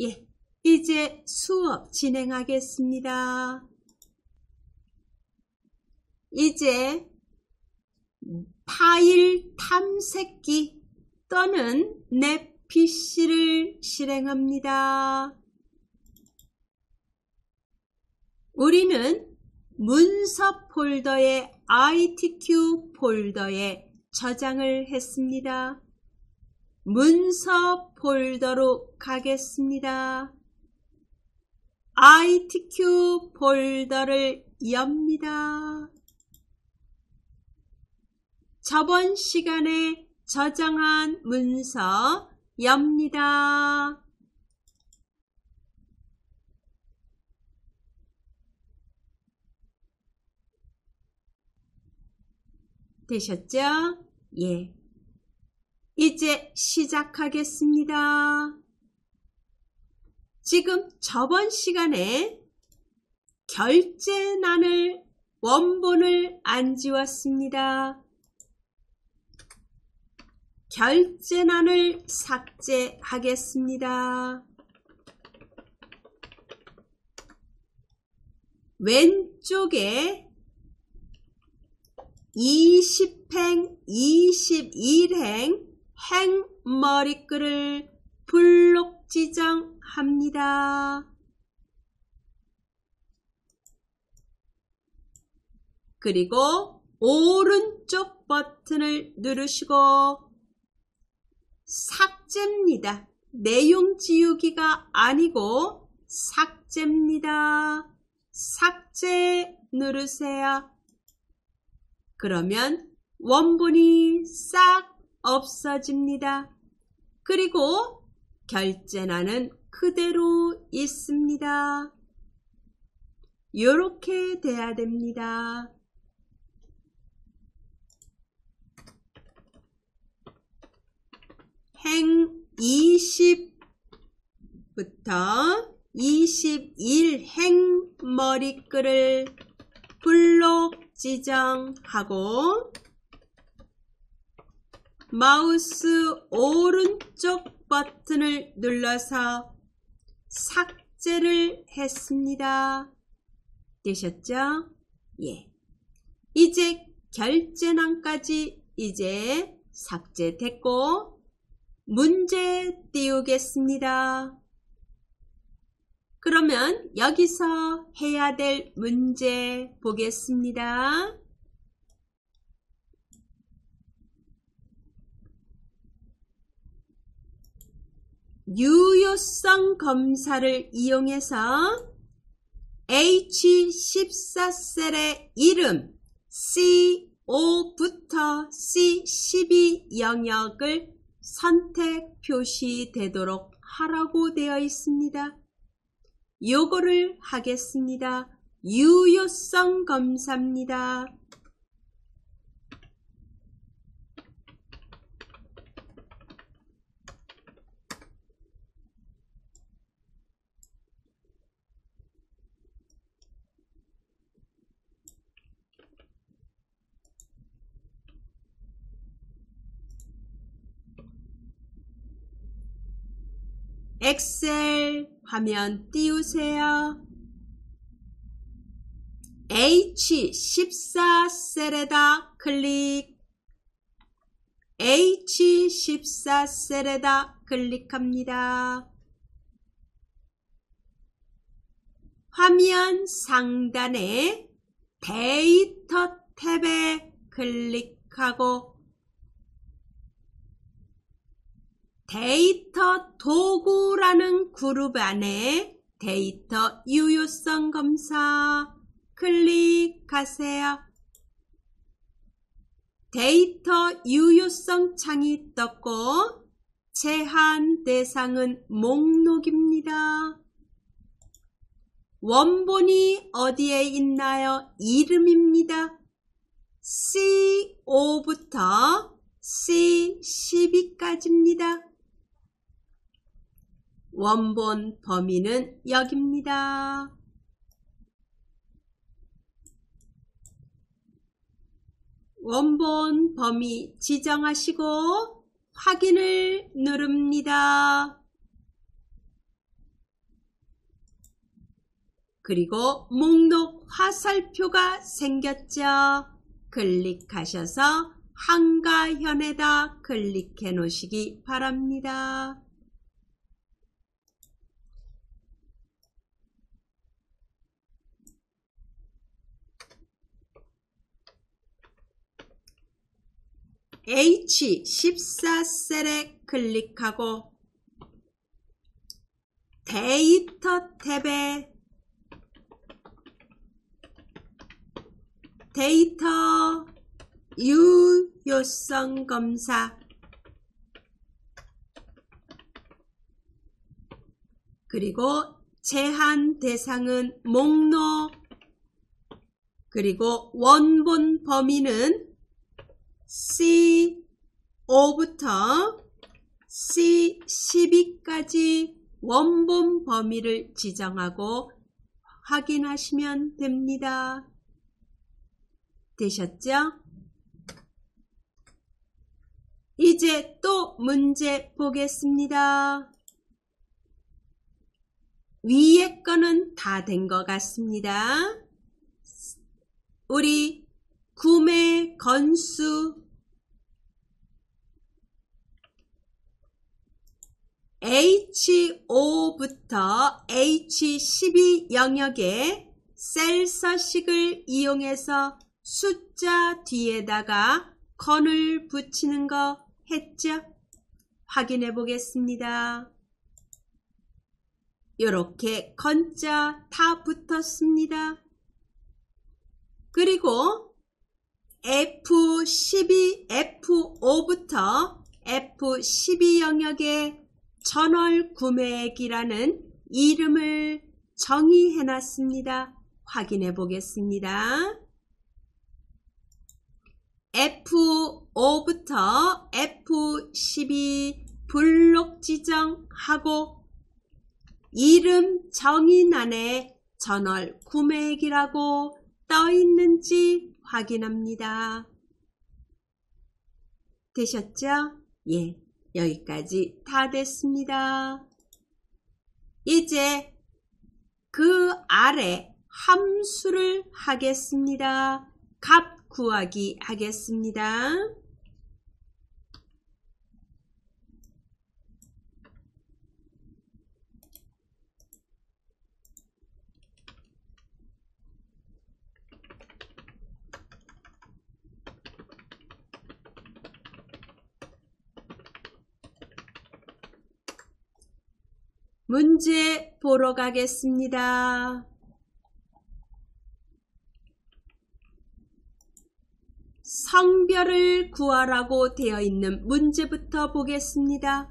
예, 이제 수업 진행하겠습니다. 이제 파일 탐색기 또는 내 PC를 실행합니다. 우리는 문서 폴더에 ITQ 폴더에 저장을 했습니다. 문서 폴더로 가겠습니다. ITQ 폴더를 엽니다. 저번 시간에 저장한 문서 엽니다. 되셨죠? 예. 이제 시작하겠습니다. 지금 저번 시간에 결제란을 원본을 안 지웠습니다. 결제란을 삭제하겠습니다. 왼쪽에 20행, 21행 행머리글을 블록 지정합니다. 그리고 오른쪽 버튼을 누르시고 삭제입니다. 내용 지우기가 아니고 삭제입니다. 삭제 누르세요. 그러면 원본이 싹 없어집니다. 그리고 결제란은 그대로 있습니다. 이렇게 돼야 됩니다. 행 20부터 21 행머리글을 블록 지정하고 마우스 오른쪽 버튼을 눌러서 삭제를 했습니다. 되셨죠? 예. 이제 결제란까지 이제 삭제됐고 문제 띄우겠습니다. 그러면 여기서 해야 될 문제 보겠습니다. 유효성 검사를 이용해서 H14셀의 이름 C5부터 C12 영역을 선택 표시되도록 하라고 되어 있습니다. 요거를 하겠습니다. 유효성 검사입니다. 엑셀 화면 띄우세요. H14 셀에다 클릭. H14 셀에다 클릭합니다. 화면 상단에 데이터 탭에 클릭하고 데이터 도구라는 그룹 안에 데이터 유효성 검사 클릭하세요. 데이터 유효성 창이 떴고 제한 대상은 목록입니다. 원본이 어디에 있나요? 이름입니다. C5부터 C12까지입니다. 원본 범위는 여기입니다. 원본 범위 지정하시고 확인을 누릅니다. 그리고 목록 화살표가 생겼죠. 클릭하셔서 한가현에다 클릭해 놓으시기 바랍니다. H14셀에 클릭하고 데이터 탭에 데이터 유효성 검사 그리고 제한 대상은 목록 그리고 원본 범위는 C5부터 C12까지 원본 범위를 지정하고 확인하시면 됩니다. 되셨죠? 이제 또 문제 보겠습니다. 위에 거는 다 된 것 같습니다. 우리 구매 건수 H5부터 H12 영역에 셀 서식을 이용해서 숫자 뒤에다가 건을 붙이는 거 했죠? 확인해 보겠습니다. 이렇게 건자 다 붙었습니다. 그리고 F12, F5부터 F12 영역에 전월 구매액이라는 이름을 정의해 놨습니다. 확인해 보겠습니다. F5부터 F12 블록 지정하고 이름 정의란에 전월 구매액이라고 떠 있는지 확인합니다. 되셨죠? 예, 여기까지 다 됐습니다. 이제 그 아래 함수를 하겠습니다. 값 구하기 하겠습니다. 문제 보러 가겠습니다. 성별을 구하라고 되어 있는 문제부터 보겠습니다.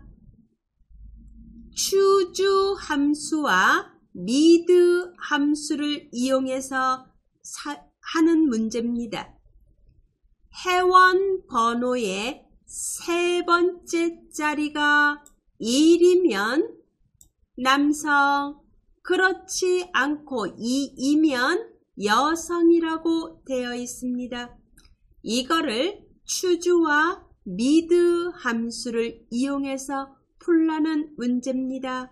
choose 함수와 need 함수를 이용해서 하는 문제입니다. 회원 번호의 세 번째 자리가 1이면 남성, 그렇지 않고 2이면 여성이라고 되어 있습니다. 이거를 choose와 need 함수를 이용해서 풀라는 문제입니다.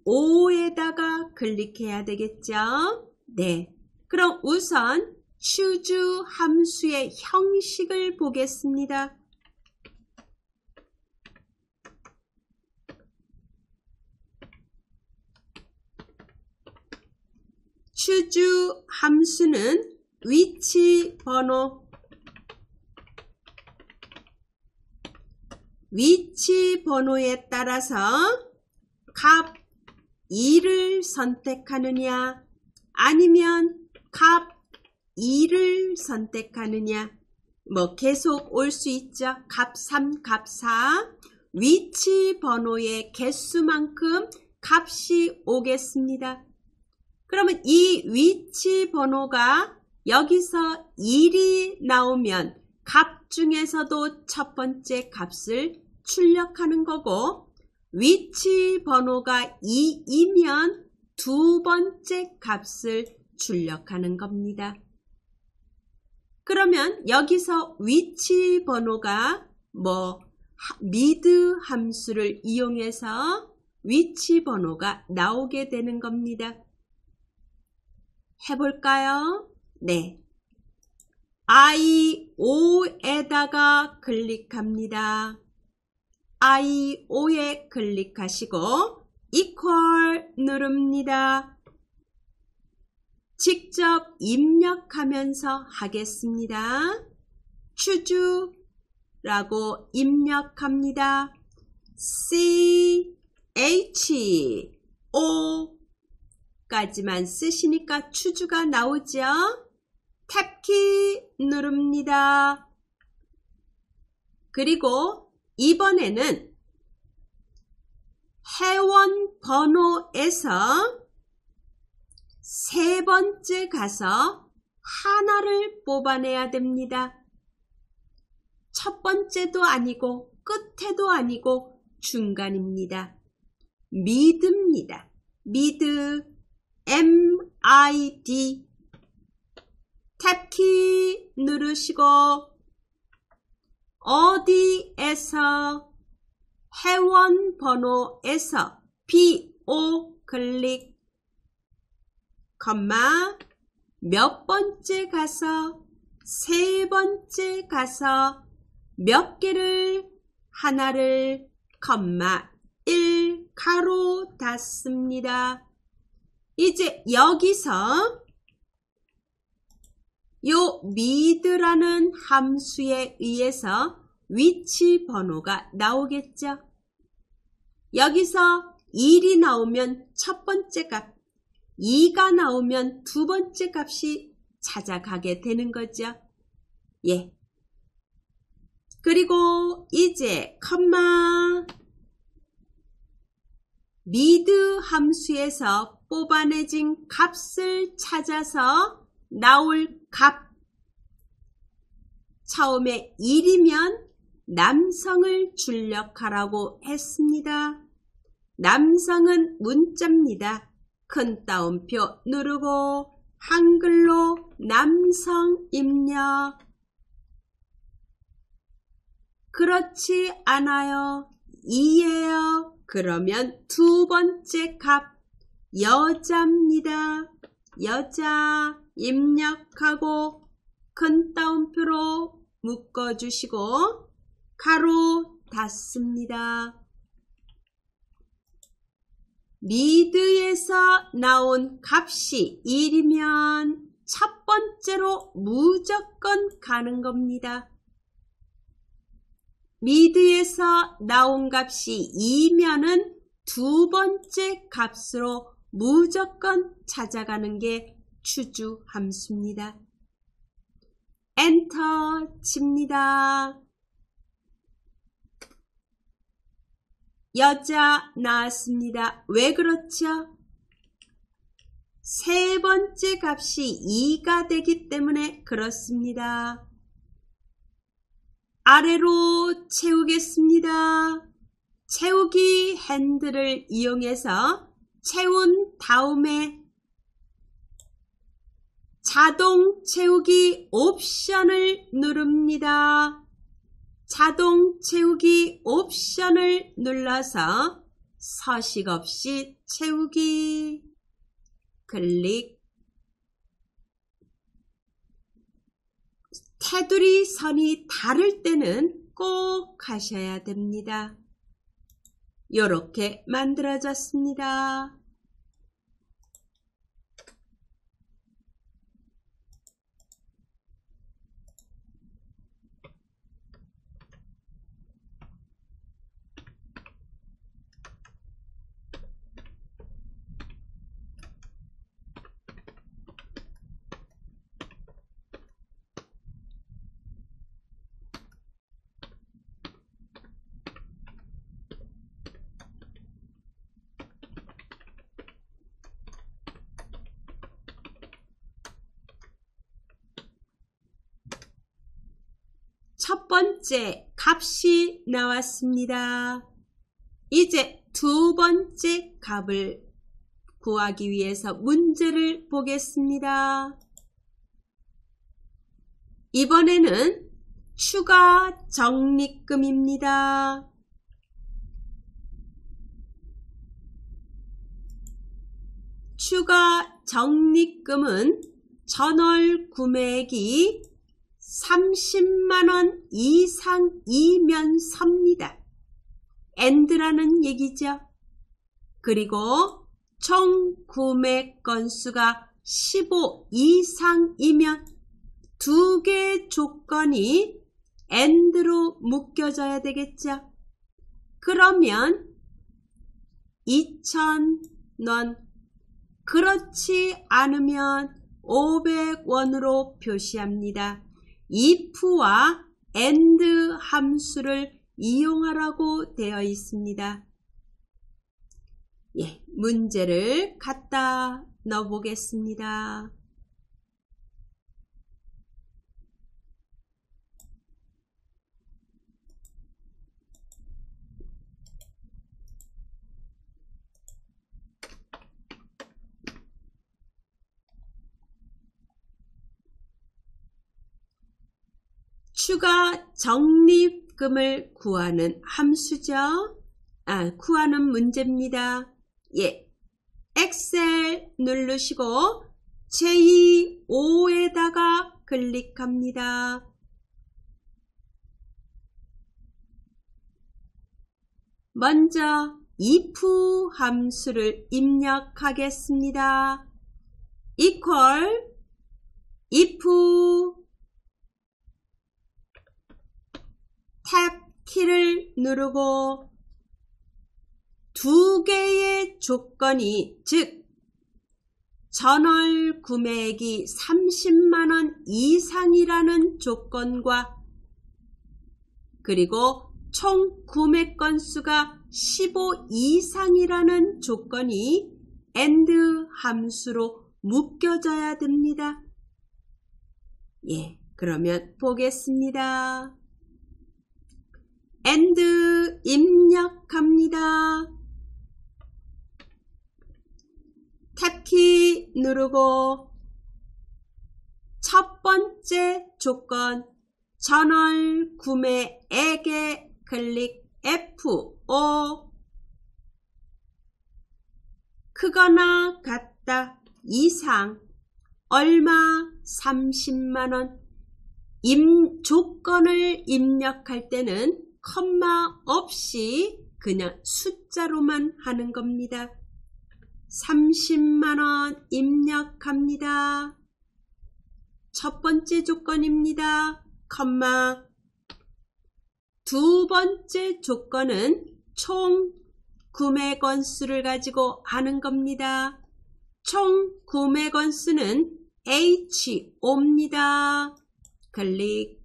I5에다가 클릭해야 되겠죠? 네. 그럼 우선 choose 함수의 형식을 보겠습니다. choose 함수는 위치 번호에 따라서 값 2를 선택하느냐 아니면 값 2를 선택하느냐 뭐 계속 올 수 있죠. 값 3, 값 4 위치 번호의 개수만큼 값이 오겠습니다. 그러면 이 위치 번호가 여기서 1이 나오면 값 중에서도 첫 번째 값을 출력하는 거고 위치 번호가 2이면 두 번째 값을 출력하는 겁니다. 그러면 여기서 위치 번호가 뭐 미드 함수를 이용해서 위치 번호가 나오게 되는 겁니다. 해볼까요? 네. I5에다가 클릭합니다. I5에 클릭하시고 equal 누릅니다. 직접 입력하면서 하겠습니다. 추주라고 입력합니다. CHO 까지만 쓰시니까 추주가 나오죠. 탭키 누릅니다. 그리고 이번에는 회원 번호에서 세 번째 가서 하나를 뽑아내야 됩니다. 첫 번째도 아니고 끝에도 아니고 중간입니다. 미드입니다. 미드 MID 탭키 누르시고 어디에서 회원 번호에서 BO 클릭 컴마 몇 번째 가서 세 번째 가서 몇 개를 하나를 컴마 1 가로 닫습니다. 이제 여기서 요 미드라는 함수에 의해서 위치 번호가 나오겠죠. 여기서 1이 나오면 첫 번째 값, 2가 나오면 두 번째 값이 찾아가게 되는 거죠. 예. 그리고 이제 컴마 미드 함수에서 뽑아내진 값을 찾아서 나올 값. 처음에 1이면 남성을 출력하라고 했습니다. 남성은 문자입니다. 큰 따옴표 누르고 한글로 남성 입력. 그렇지 않아요. 2예요. 그러면 두 번째 값 여자입니다. 여자 입력하고 큰 따옴표로 묶어주시고 가로 닫습니다. 미드에서 나온 값이 1이면 첫 번째로 무조건 가는 겁니다. 미드에서 나온 값이 2면은 두 번째 값으로 무조건 찾아가는 게 추주 함수입니다. 엔터 칩니다. 여자 나왔습니다. 왜 그렇죠? 세 번째 값이 2가 되기 때문에 그렇습니다. 아래로 채우겠습니다. 채우기 핸들을 이용해서 채운 다음에 자동 채우기 옵션을 누릅니다. 자동 채우기 옵션을 눌러서 서식 없이 채우기 클릭. 테두리 선이 다를 때는 꼭 하셔야 됩니다. 이렇게 만들어졌습니다. 첫 번째 값이 나왔습니다. 이제 두 번째 값을 구하기 위해서 문제를 보겠습니다. 이번에는 추가 적립금입니다. 추가 적립금은 전월 구매액이 30만원 이상이면 섭니다. AND라는 얘기죠. 그리고 총 구매 건수가 15 이상이면 두 개의 조건이 AND로 묶여져야 되겠죠. 그러면 2,000원, 그렇지 않으면 500원으로 표시합니다. if와 AND 함수를 이용하라고 되어 있습니다. 예, 문제를 갖다 넣어 보겠습니다. 추가 적립금을 구하는 함수죠. 구하는 문제입니다. 예, 엑셀 누르시고 제2호에다가 클릭합니다. 먼저 if 함수를 입력하겠습니다. equal if 탭 키를 누르고 두 개의 조건이, 즉 전월 구매액이 30만원 이상이라는 조건과 그리고 총 구매 건수가 15 이상이라는 조건이 AND 함수로 묶여져야 됩니다. 예, 그러면 보겠습니다. AND 입력합니다. 탭키 누르고 첫 번째 조건 전월 구매액에 클릭 F5 크거나 같다 이상 얼마 30만원 조건을 입력할 때는 컴마 없이 그냥 숫자로만 하는 겁니다. 30만원 입력합니다. 첫 번째 조건입니다. 컴마. 두 번째 조건은 총 구매 건수를 가지고 하는 겁니다. 총 구매 건수는 H5입니다. 클릭.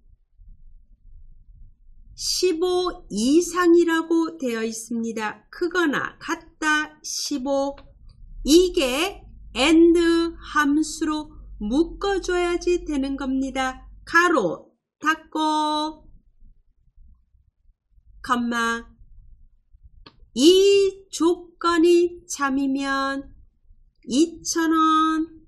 15 이상이라고 되어 있습니다. 크거나 같다 15. 이게 AND 함수로 묶어줘야지 되는 겁니다. 가로 닫고 컴마. 이 조건이 참이면 2,000원.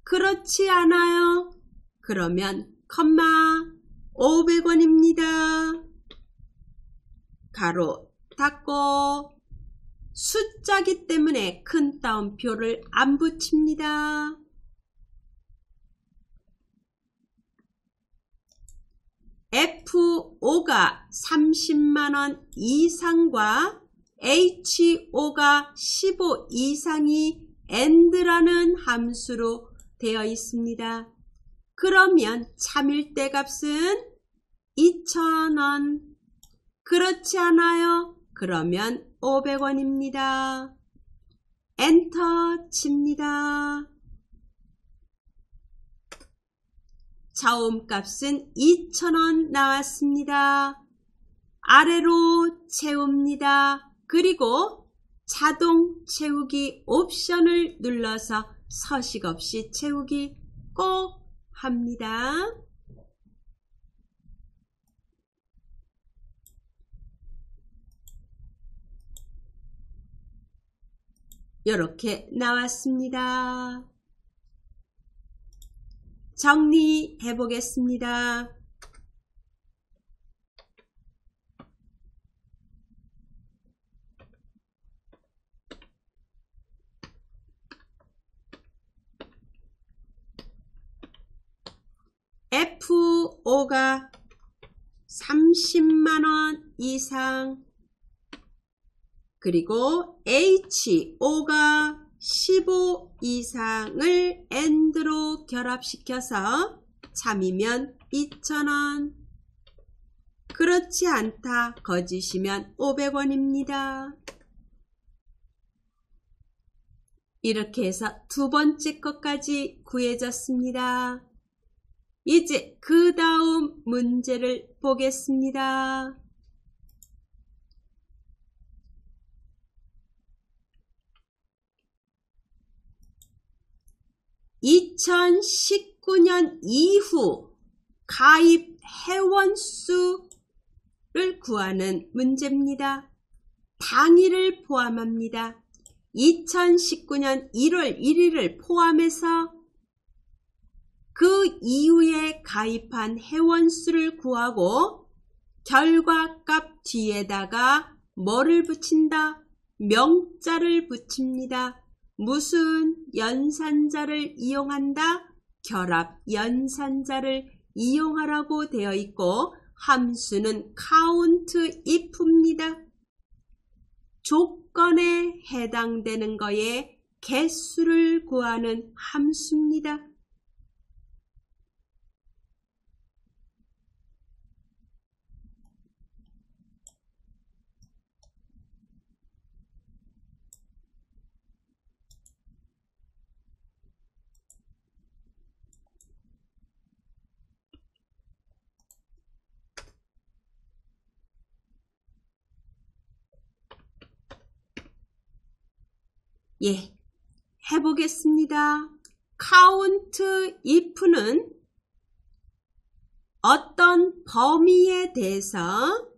그렇지 않아요? 그러면 컴마 500원입니다. 가로 닫고 숫자기 때문에 큰 따옴표를 안 붙입니다. F5가 30만원 이상과 H5가 15 이상이 AND라는 함수로 되어 있습니다. 그러면 참일대 값은 2,000원. 그렇지 않아요? 그러면 500원입니다. 엔터 칩니다. 자음값은 2,000원 나왔습니다. 아래로 채웁니다. 그리고 자동 채우기 옵션을 눌러서 서식 없이 채우기 꼭 합니다. 이렇게 나왔습니다. 정리해 보겠습니다. FO가 30만원 이상, 그리고 HO가 15 이상을 AND로 결합시켜서 참이면 2,000원, 그렇지 않다 거짓이면 500원입니다. 이렇게 해서 두 번째 것까지 구해졌습니다. 이제 그 다음 문제를 보겠습니다. (2019년) 이후 가입 회원수를 구하는 문제입니다. 당일을 포함합니다. 2019년 1월 1일을 포함해서 그 이후에 가입한 회원수를 구하고 결과값 뒤에다가 뭐를 붙인다? 명자를 붙입니다. 무슨 연산자를 이용한다? 결합 연산자를 이용하라고 되어 있고 함수는 count if입니다. 조건에 해당되는 거에 개수를 구하는 함수입니다. 예, 해보겠습니다. count if는 어떤 범위에 대해서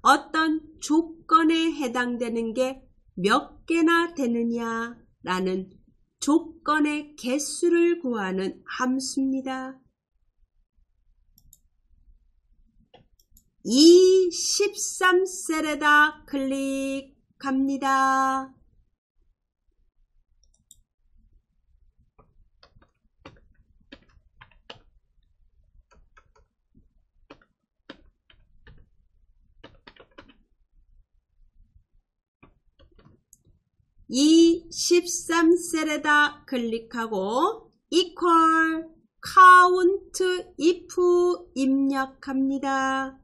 어떤 조건에 해당되는 게 몇 개나 되느냐 라는 조건의 개수를 구하는 함수입니다. 이 13셀에다 클릭합니다. 이 13셀에다 클릭하고 equal count if 입력합니다.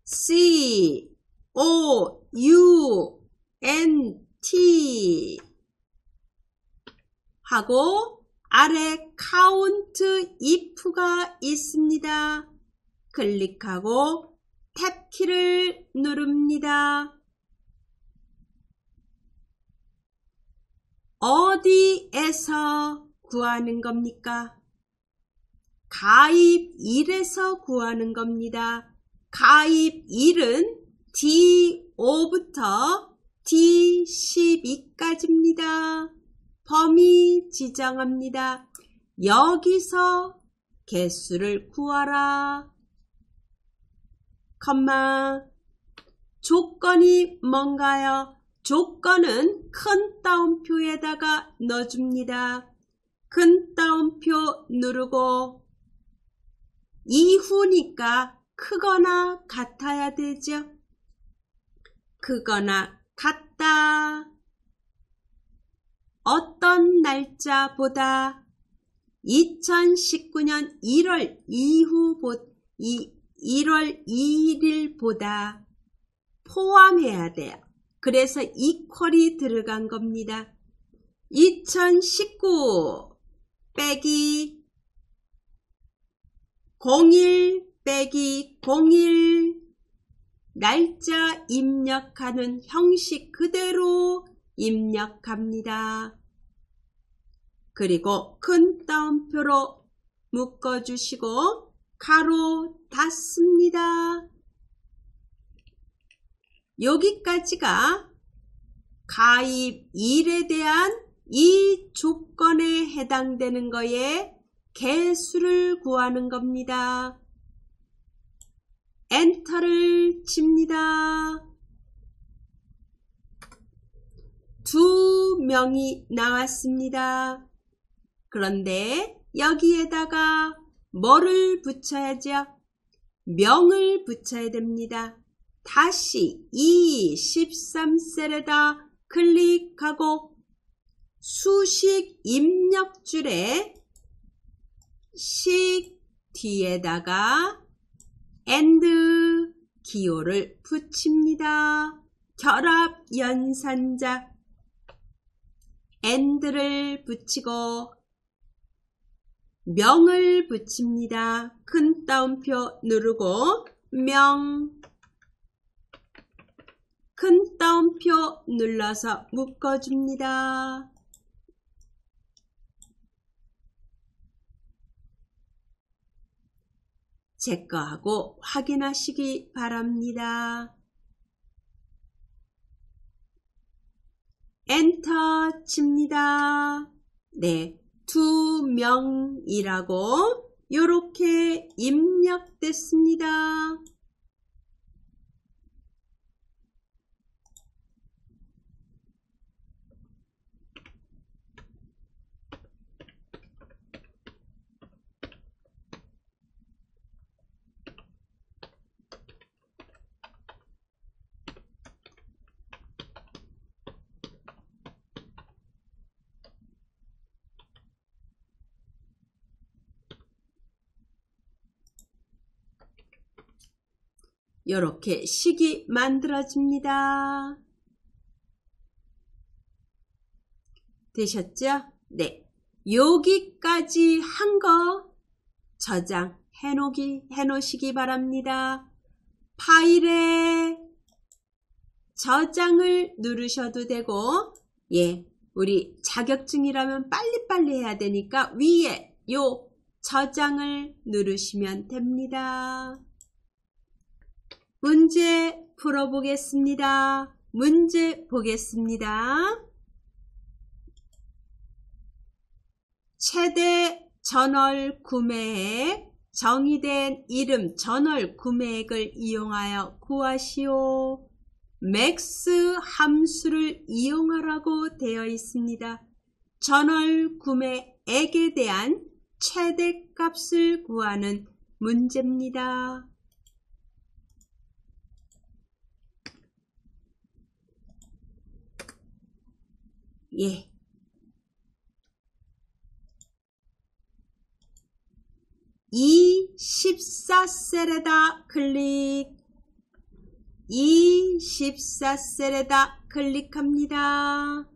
count 하고 아래 count if가 있습니다. 클릭하고 탭키를 누릅니다. 어디에서 구하는 겁니까? 가입일에서 구하는 겁니다. 가입일은 D5부터 D12까지입니다. 범위 지정합니다. 여기서 개수를 구하라. 컴마. 조건이 뭔가요? 조건은 큰 따옴표에다가 넣어줍니다. 큰 따옴표 누르고 이후니까 크거나 같아야 되죠. 크거나 같다. 어떤 날짜보다 2019년 1월 2일보다 포함해야 돼요. 그래서 이퀄이 들어간 겁니다. 2019 빼기 01 빼기 01 날짜 입력하는 형식 그대로 입력합니다. 그리고 큰 따옴표로 묶어주시고 가로 닫습니다. 여기까지가 가입일에 대한 이 조건에 해당되는 거에 개수를 구하는 겁니다. 엔터를 칩니다. 2명이 나왔습니다. 그런데 여기에다가 뭐를 붙여야죠? 명을 붙여야 됩니다. 다시 이 13셀에다 클릭하고 수식 입력줄에 식 뒤에다가 AND 기호를 붙입니다. 결합 연산자 AND를 붙이고 명을 붙입니다. 큰 따옴표 누르고 명, 큰 따옴표 눌러서 묶어줍니다. 체크하고 확인하시기 바랍니다. 엔터 칩니다. 네, 2명이라고 이렇게 입력됐습니다. 이렇게 식이 만들어집니다. 되셨죠? 네. 여기까지 한 거 저장해 놓으시기 바랍니다. 파일에 저장을 누르셔도 되고, 예, 우리 자격증이라면 빨리빨리 해야 되니까 위에 요 저장을 누르시면 됩니다. 문제 풀어보겠습니다. 문제 보겠습니다. 최대 전월 구매액, 정의된 이름 전월 구매액을 이용하여 구하시오. 맥스 함수를 이용하라고 되어 있습니다. 전월 구매액에 대한 최대값을 구하는 문제입니다. 예. 이 14셀에다 클릭, 이 14셀에다 클릭합니다.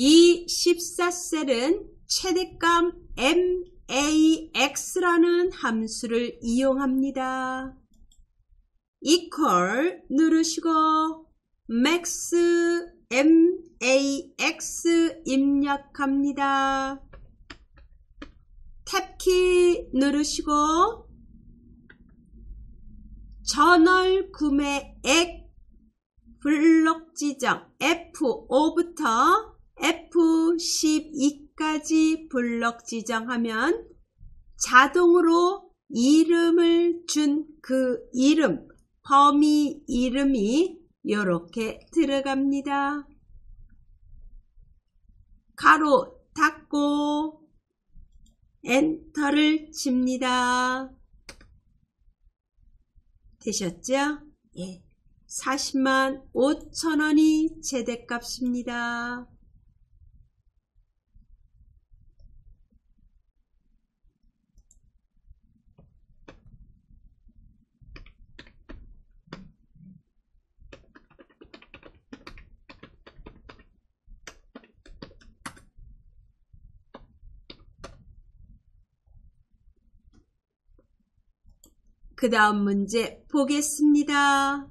이 14셀은 최대값 max라는 함수를 이용합니다. equal 누르시고 max max 입력합니다. 탭키 누르시고 전월 구매액 블록 지정 F5부터 F12까지 블록 지정하면 자동으로 이름을 준 그 이름, 범위 이름이 이렇게 들어갑니다. 가로 닫고 엔터를 칩니다. 되셨죠? 예. 405,000원이 최대값입니다. 그 다음 문제 보겠습니다.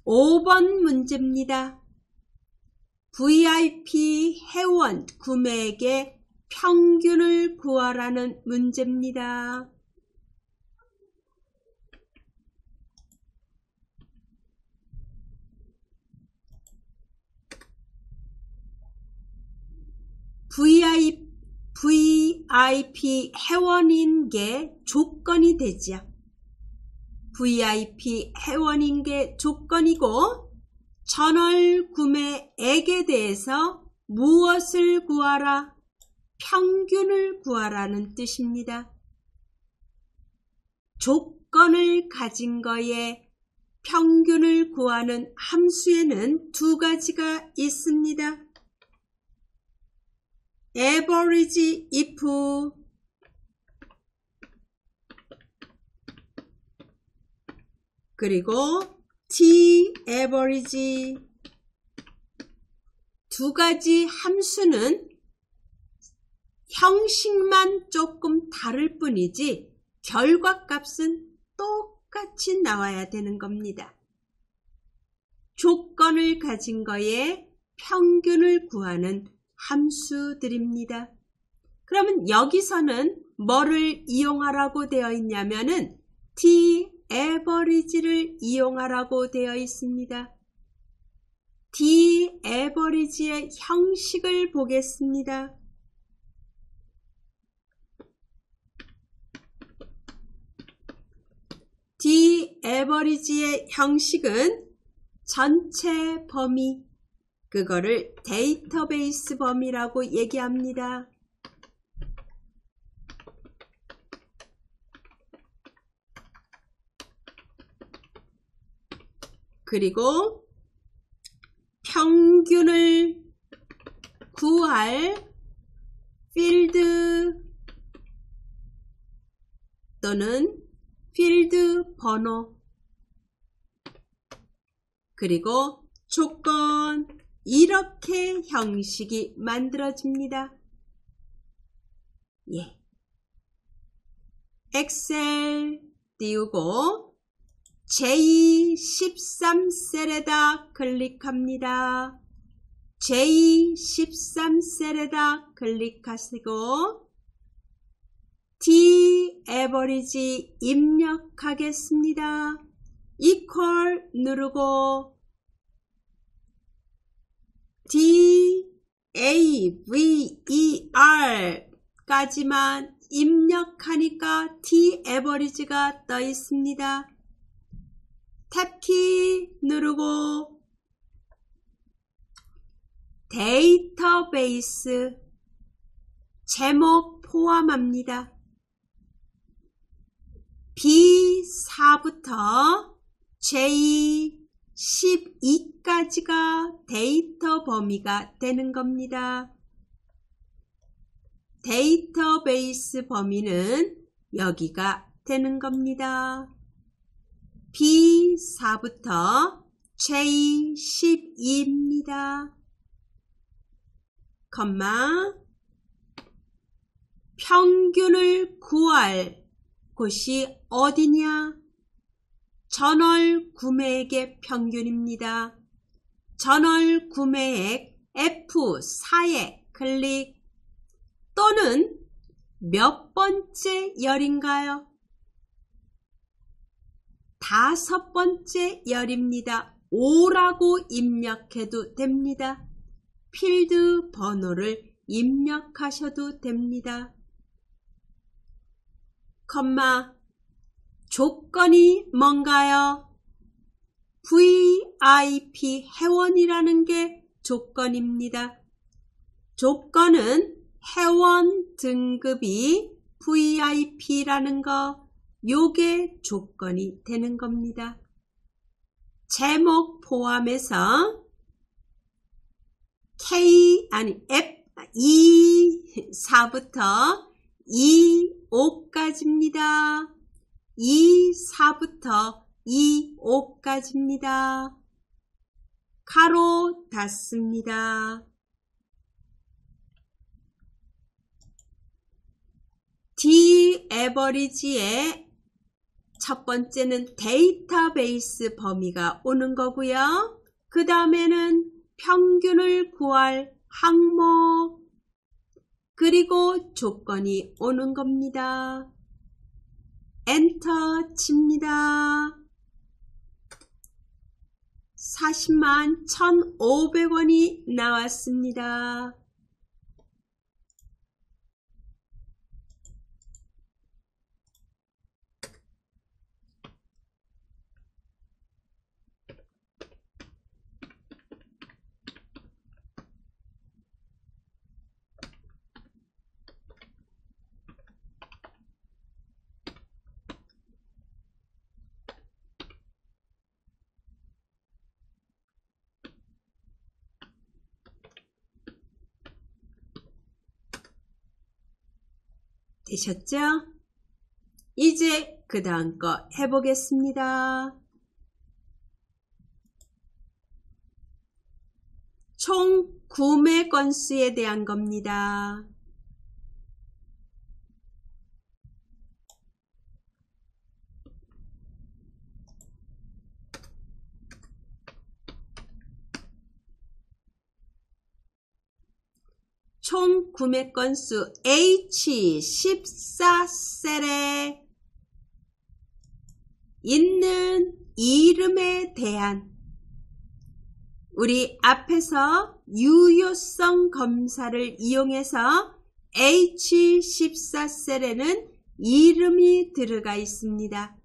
5번 문제입니다. VIP 회원 구매액의 평균을 구하라는 문제입니다. VIP 회원인 게 조건이 되지요. VIP 회원인 게 조건이고 전월 구매액에 대해서 무엇을 구하라? 평균을 구하라는 뜻입니다. 조건을 가진 거에 평균을 구하는 함수에는 두 가지가 있습니다. average if 그리고 t-average 두 가지 함수는 형식만 조금 다를 뿐이지 결과값은 똑같이 나와야 되는 겁니다. 조건을 가진 거에 평균을 구하는 함수들입니다. 그러면 여기서는 뭐를 이용하라고 되어 있냐면은 t-average를 이용하라고 되어 있습니다. t-average의 형식을 보겠습니다. t-average의 형식은 전체 범위, 그거를 데이터베이스 범위라고 얘기합니다. 그리고 평균을 구할 필드 또는 필드 번호 그리고 조건 이렇게 형식이 만들어집니다. 예. 엑셀 띄우고 J13셀에다 클릭합니다. J13셀에다 클릭하시고 t-average 입력하겠습니다. equal 누르고 DAVER 까지만 입력하니까 t-average가 떠 있습니다. 탭키 누르고 데이터베이스 제목 포함합니다. B4부터 J12까지가 데이터 범위가 되는 겁니다. 데이터베이스 범위는 여기가 되는 겁니다. B4부터 J12입니다. 컴마 평균을 구할 곳이 어디냐? 전월 구매액의 평균입니다. 전월 구매액 F4에 클릭 또는 몇 번째 열인가요? 5번째 열입니다. 5라고 입력해도 됩니다. 필드 번호를 입력하셔도 됩니다. 컴마 조건이 뭔가요? VIP 회원이라는 게 조건입니다. 조건은 회원 등급이 VIP라는 거, 요게 조건이 되는 겁니다. 제목 포함해서 E4부터 E5까지입니다. E4부터 E5까지입니다. 가로 닫습니다. D-average의 첫 번째는 데이터베이스 범위가 오는 거고요. 그 다음에는 평균을 구할 항목, 그리고 조건이 오는 겁니다. 엔터 칩니다. 40만 1,500원이 나왔습니다. 되셨죠? 이제 그 다음 거 해보겠습니다. 총 구매 건수에 대한 겁니다. 총 구매 건수 H14셀에 있는 이름에 대한 우리 앞에서 유효성 검사를 이용해서 H14셀에는 이름이 들어가 있습니다.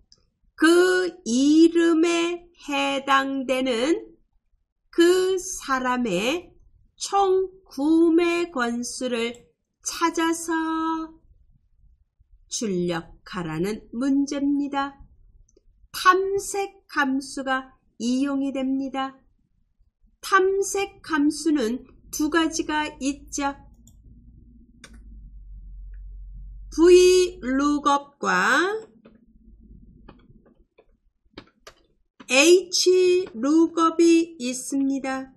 그 이름에 해당되는 그 사람의 총 구매 건수를 찾아서 출력하라는 문제입니다. 탐색 함수가 이용이 됩니다. 탐색 함수는 두 가지가 있죠. VLOOKUP과 HLOOKUP이 있습니다.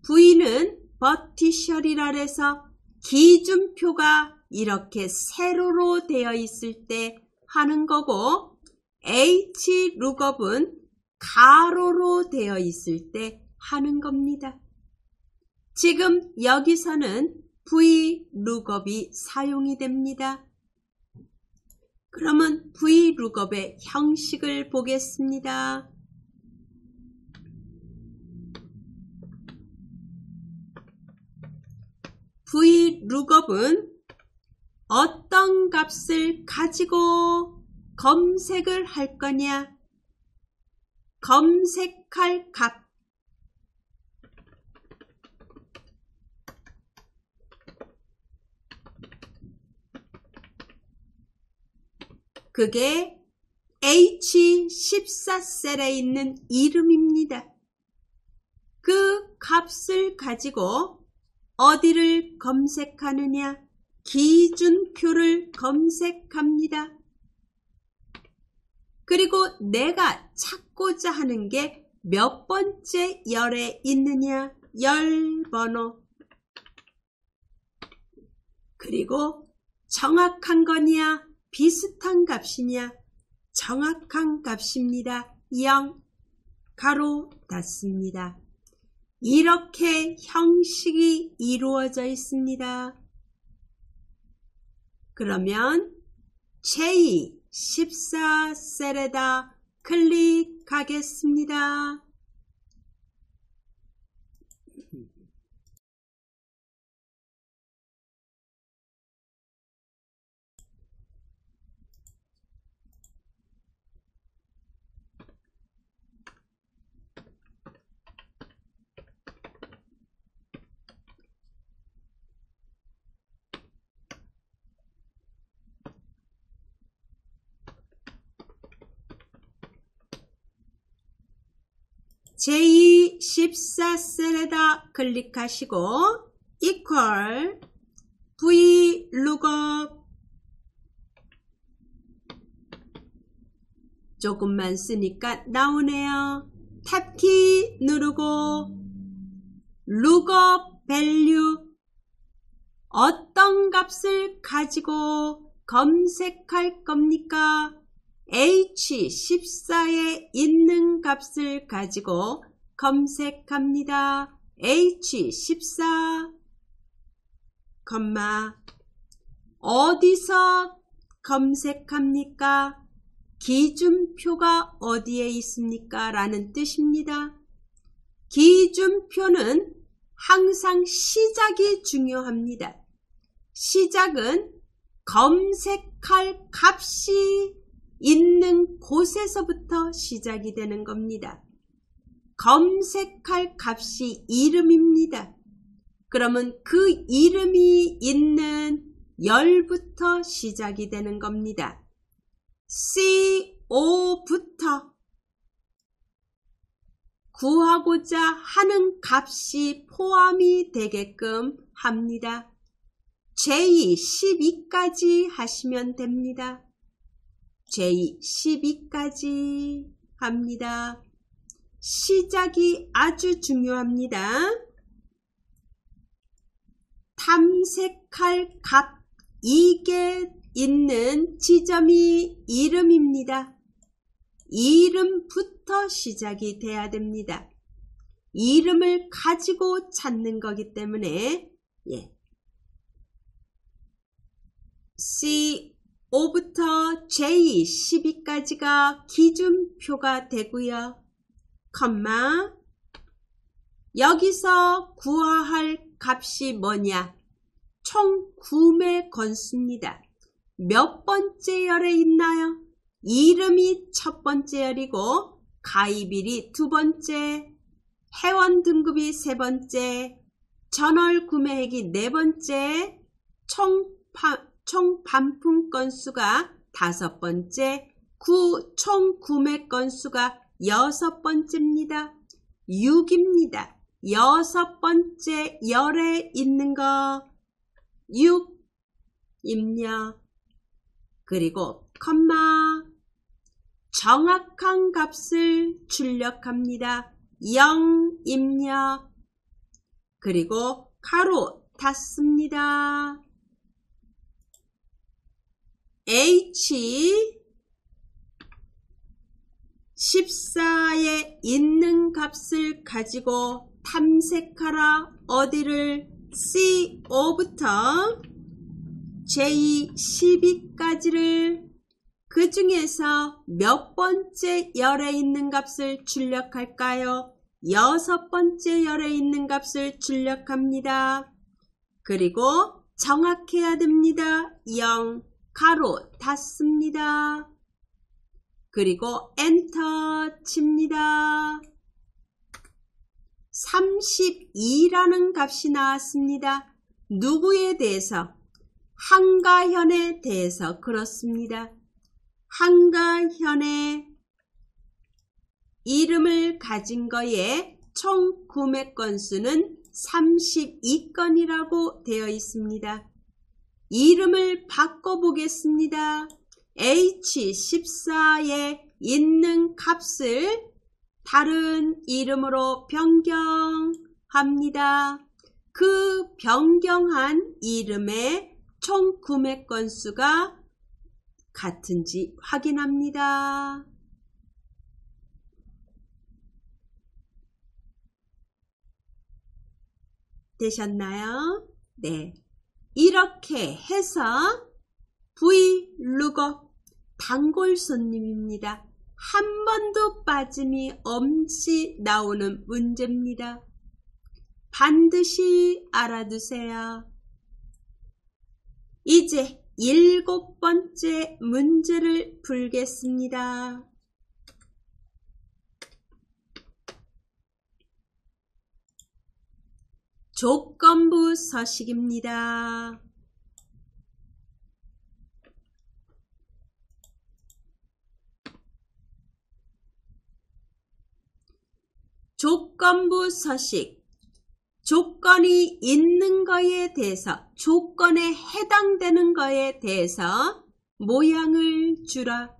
V는 버티셜이라 해서 기준표가 이렇게 세로로 되어 있을 때 하는 거고, HLOOKUP은 가로로 되어 있을 때 하는 겁니다. 지금 여기서는 VLOOKUP이 사용이 됩니다. 그러면 VLOOKUP의 형식을 보겠습니다. VLOOKUP은 어떤 값을 가지고 검색을 할 거냐? 검색할 값. 그게 H14셀에 있는 이름입니다. 그 값을 가지고 어디를 검색하느냐? 기준표를 검색합니다. 그리고 내가 찾고자 하는 게 몇 번째 열에 있느냐? 열 번호. 그리고 정확한 거냐? 비슷한 값이냐? 정확한 값입니다. 0, 가로 닫습니다. 이렇게 형식이 이루어져 있습니다. 그러면 J14셀에다 클릭하겠습니다. J14셀에다 클릭하시고 equal VLOOKUP 조금만 쓰니까 나오네요. 탭키 누르고 lookup value 어떤 값을 가지고 검색할 겁니까? H14에 있는 값을 가지고 검색합니다. H14, 어디서 검색합니까? 기준표가 어디에 있습니까? 라는 뜻입니다. 기준표는 항상 시작이 중요합니다. 시작은 검색할 값이 있는 곳에서부터 시작이 되는 겁니다. 검색할 값이 이름입니다. 그러면 그 이름이 있는 열부터 시작이 되는 겁니다. CO 부터 구하고자 하는 값이 포함이 되게끔 합니다. J12까지 하시면 됩니다. J12까지 합니다. 시작이 아주 중요합니다. 탐색할 값 이게 있는 지점이 이름입니다. 이름부터 시작이 돼야 됩니다. 이름을 가지고 찾는 거기 때문에 C5부터 J12까지가 기준표가 되고요. 여기서 구할 값이 뭐냐? 총 구매 건수입니다. 몇 번째 열에 있나요? 이름이 첫 번째 열이고 가입일이 두 번째, 회원 등급이 세 번째, 전월 구매액이 네 번째, 총 반품 건수가 다섯 번째, 총 구매 건수가 여섯 번째입니다. 6입니다. 여섯 번째 열에 있는 거 6입니다. 그리고 정확한 값을 출력합니다. 0입니다. 그리고 가로 닫습니다. H14에 있는 값을 가지고 탐색하라. 어디를? C5부터 J12까지를 그 중에서 몇 번째 열에 있는 값을 출력할까요? 여섯 번째 열에 있는 값을 출력합니다. 그리고 정확해야 됩니다. 0 가로 닫습니다. 그리고 엔터 칩니다. 32라는 값이 나왔습니다. 누구에 대해서? 한가현에 대해서 그렇습니다. 한가현의 이름을 가진 거에 총 구매 건수는 32건이라고 되어 있습니다. 이름을 바꿔보겠습니다. H14에 있는 값을 다른 이름으로 변경합니다. 그 변경한 이름의 총 구매 건수가 같은지 확인합니다. 되셨나요? 네. 이렇게 해서 Vlookup 단골 손님입니다. 한 번도 빠짐이 없이 나오는 문제입니다. 반드시 알아두세요. 이제 7번째 문제를 풀겠습니다. 조건부 서식입니다. 조건부 서식. 조건이 있는 거에 대해서, 조건에 해당되는 거에 대해서 모양을 주라.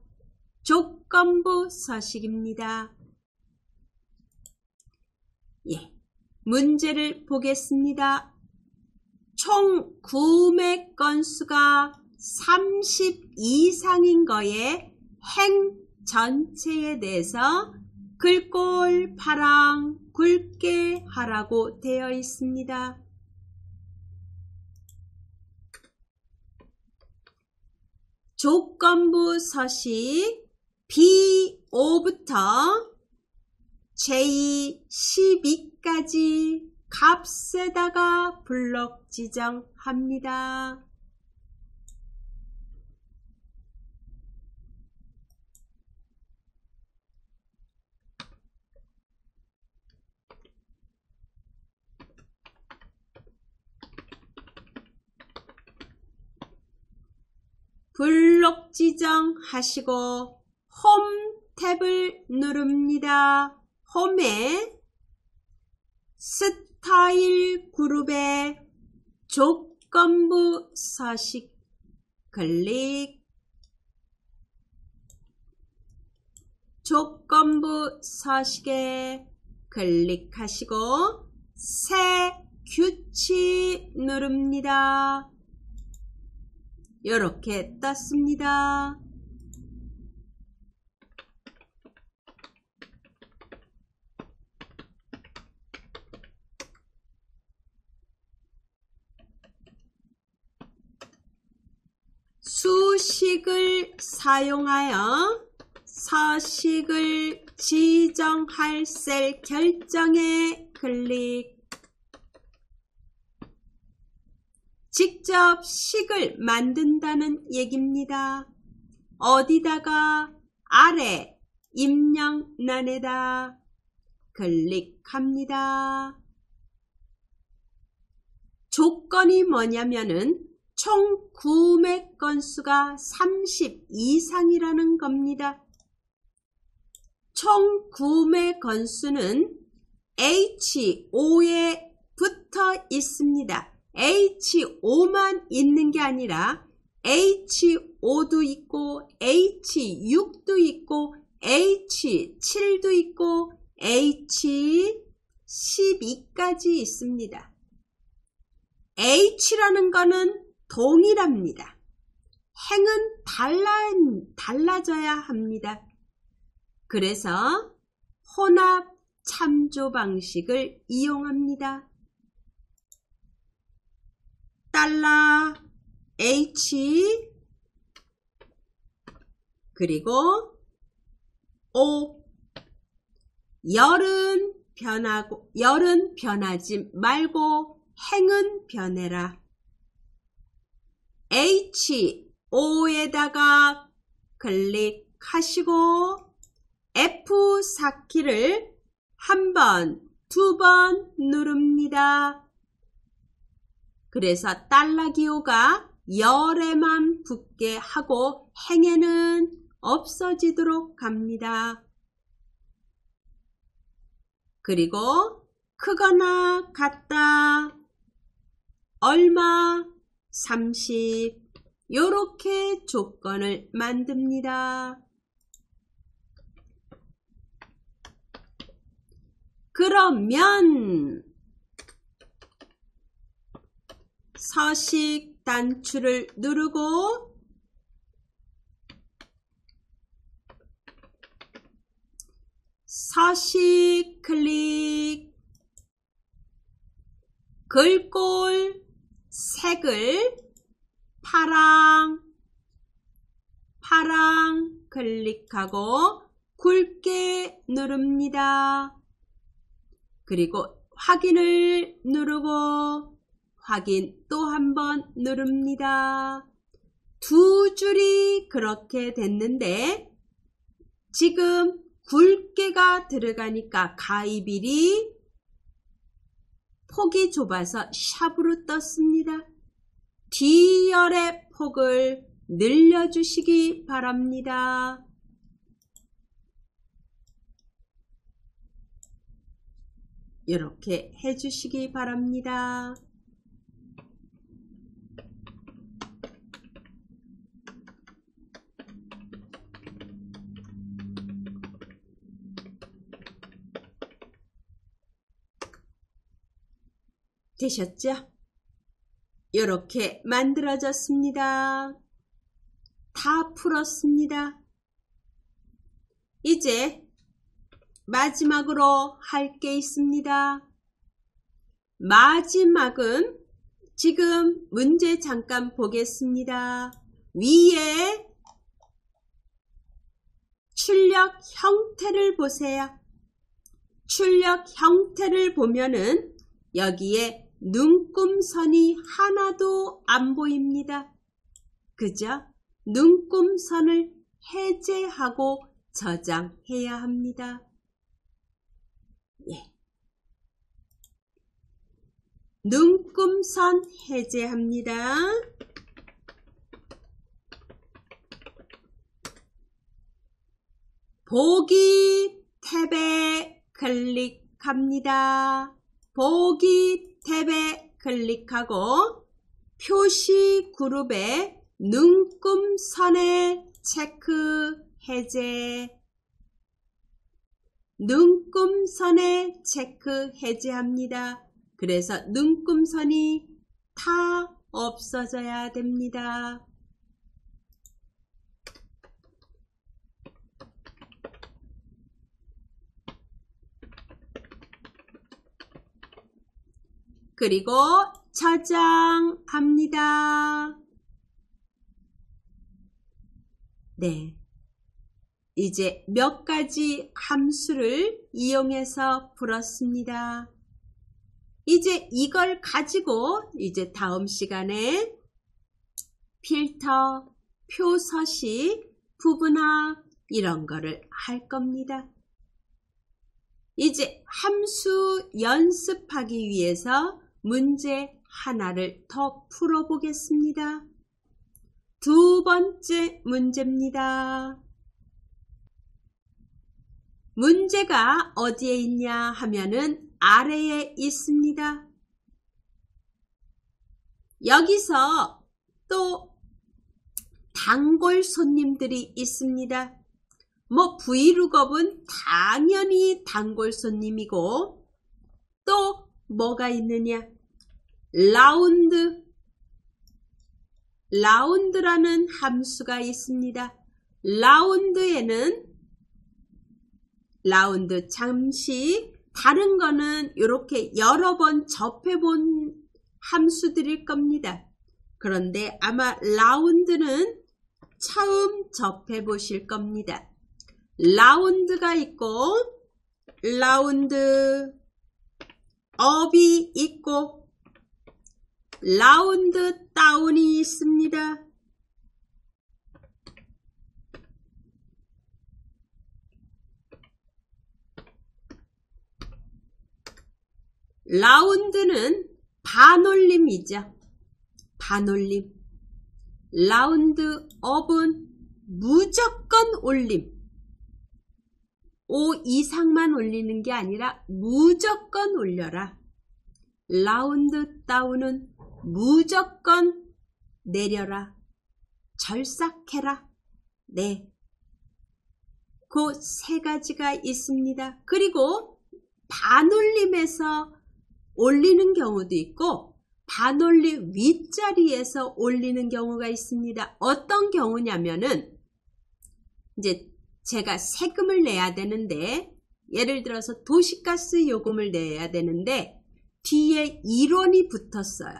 조건부 서식입니다. 문제를 보겠습니다. 총 구매 건수가 30 이상인 거에 행 전체에 대해서 글꼴 파랑 굵게 하라고 되어 있습니다. 조건부 서식 B5부터 J12까지 값에다가 블록 지정합니다. 블록 지정하시고 홈 탭을 누릅니다. 홈에 스타일 그룹의 조건부 서식 클릭, 조건부 서식에 클릭하시고 새 규칙 누릅니다. 이렇게 떴습니다. 수식을 사용하여 서식을 지정할 셀 결정에 클릭. 직접 식을 만든다는 얘기입니다. 어디다가? 아래 입력란에다 클릭합니다. 조건이 뭐냐면은 총 구매 건수가 30 이상이라는 겁니다. 총 구매 건수는 H5에 붙어 있습니다. H5만 있는 게 아니라 H5도 있고 H6도 있고 H7도 있고 H12까지 있습니다. H라는 거는 동일합니다. 행은 달라져야 합니다. 그래서 혼합 참조 방식을 이용합니다. $H 그리고 O 열은 변하지 말고 행은 변해라. H5에다가 클릭하시고 F4키를 한 번, 두 번 누릅니다. 그래서 $기호가 열에만 붙게 하고 행에는 없어지도록 합니다. 그리고 크거나 같다, 얼마, 30 요렇게 조건을 만듭니다. 그러면 서식 단추를 누르고 서식 클릭, 글꼴 색을 파랑 클릭하고 굵게 누릅니다. 그리고 확인을 누르고 확인 또 한 번 누릅니다. 두 줄이 그렇게 됐는데 지금 굵게가 들어가니까 가위빌이 폭이 좁아서 샵으로 떴습니다. D열의 폭을 늘려주시기 바랍니다. 이렇게 해주시기 바랍니다. 되셨죠? 이렇게 만들어졌습니다. 다 풀었습니다. 이제 마지막으로 할 게 있습니다. 마지막은 지금 문제 잠깐 보겠습니다. 위에 출력 형태를 보세요. 출력 형태를 보면은 여기에 눈금선이 하나도 안 보입니다. 그죠? 눈금선을 해제하고 저장해야 합니다. 예. 눈금선 해제합니다. 보기 탭에 클릭합니다. 보기 탭에 클릭하고 표시 그룹에 눈금선에 체크 해제. 눈금선에 체크 해제합니다. 그래서 눈금선이 다 없어져야 됩니다. 그리고 저장합니다. 네. 이제 몇 가지 함수를 이용해서 풀었습니다. 이제 이걸 가지고 이제 다음 시간에 필터, 표서식, 부분합 이런 거를 할 겁니다. 이제 함수 연습하기 위해서 문제 하나를 더 풀어보겠습니다. 두 번째 문제입니다. 문제가 어디에 있냐 하면은 아래에 있습니다. 여기서 또 단골 손님들이 있습니다. 뭐 브이로그업은 당연히 단골 손님이고 또 뭐가 있느냐? 라운드라는 함수가 있습니다. 라운드 잠시 다른 거는 이렇게 여러 번 접해본 함수들일 겁니다. 그런데 아마 라운드는 처음 접해보실 겁니다. 라운드가 있고 라운드 업이 있고 라운드 다운이 있습니다. 라운드는 반올림이죠. 반올림. 라운드 업은 무조건 올림. 5 이상만 올리는 게 아니라 무조건 올려라. 라운드 다운은 무조건 내려라. 절삭해라. 네. 그 세 가지가 있습니다. 그리고 반올림에서 올리는 경우도 있고 반올림 윗자리에서 올리는 경우가 있습니다. 어떤 경우냐면은 이제 제가 세금을 내야 되는데 예를 들어서 도시가스 요금을 내야 되는데 뒤에 1원이 붙었어요.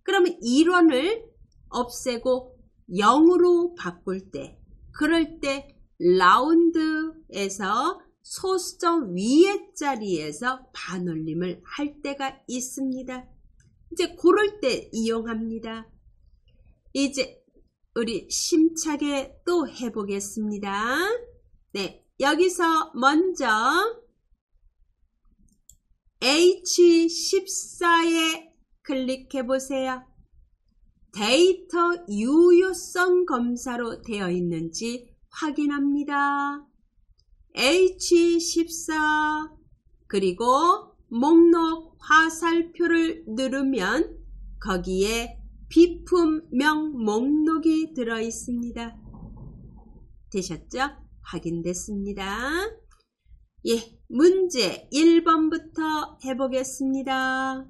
그러면 1원을 없애고 0으로 바꿀 때 그럴 때 라운드에서 소수점 위에 자리에서 반올림을 할 때가 있습니다. 이제 그럴 때 이용합니다. 이제 우리 심차게 또 해보겠습니다. 네, 여기서 먼저 H14에 클릭해 보세요. 데이터 유효성 검사로 되어 있는지 확인합니다. H14 그리고 목록 화살표를 누르면 거기에 비품명 목록이 들어 있습니다. 되셨죠? 확인됐습니다. 예, 문제 1번부터 해보겠습니다.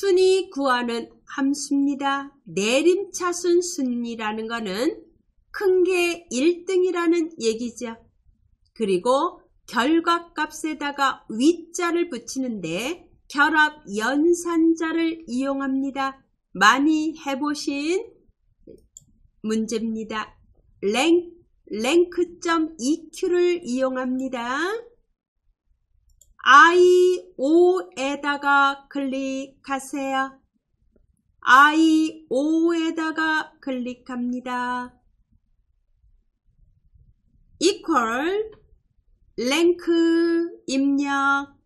순위 구하는 함수입니다. 내림차순 순이라는 것은 큰 게 1등이라는 얘기죠. 그리고 결과값에다가 위자를 붙이는데 결합 연산자를 이용합니다. 많이 해보신 문제입니다. 랭크.eq를 이용합니다. I5에다가 클릭하세요. I5에다가 클릭합니다. equal 랭크 입력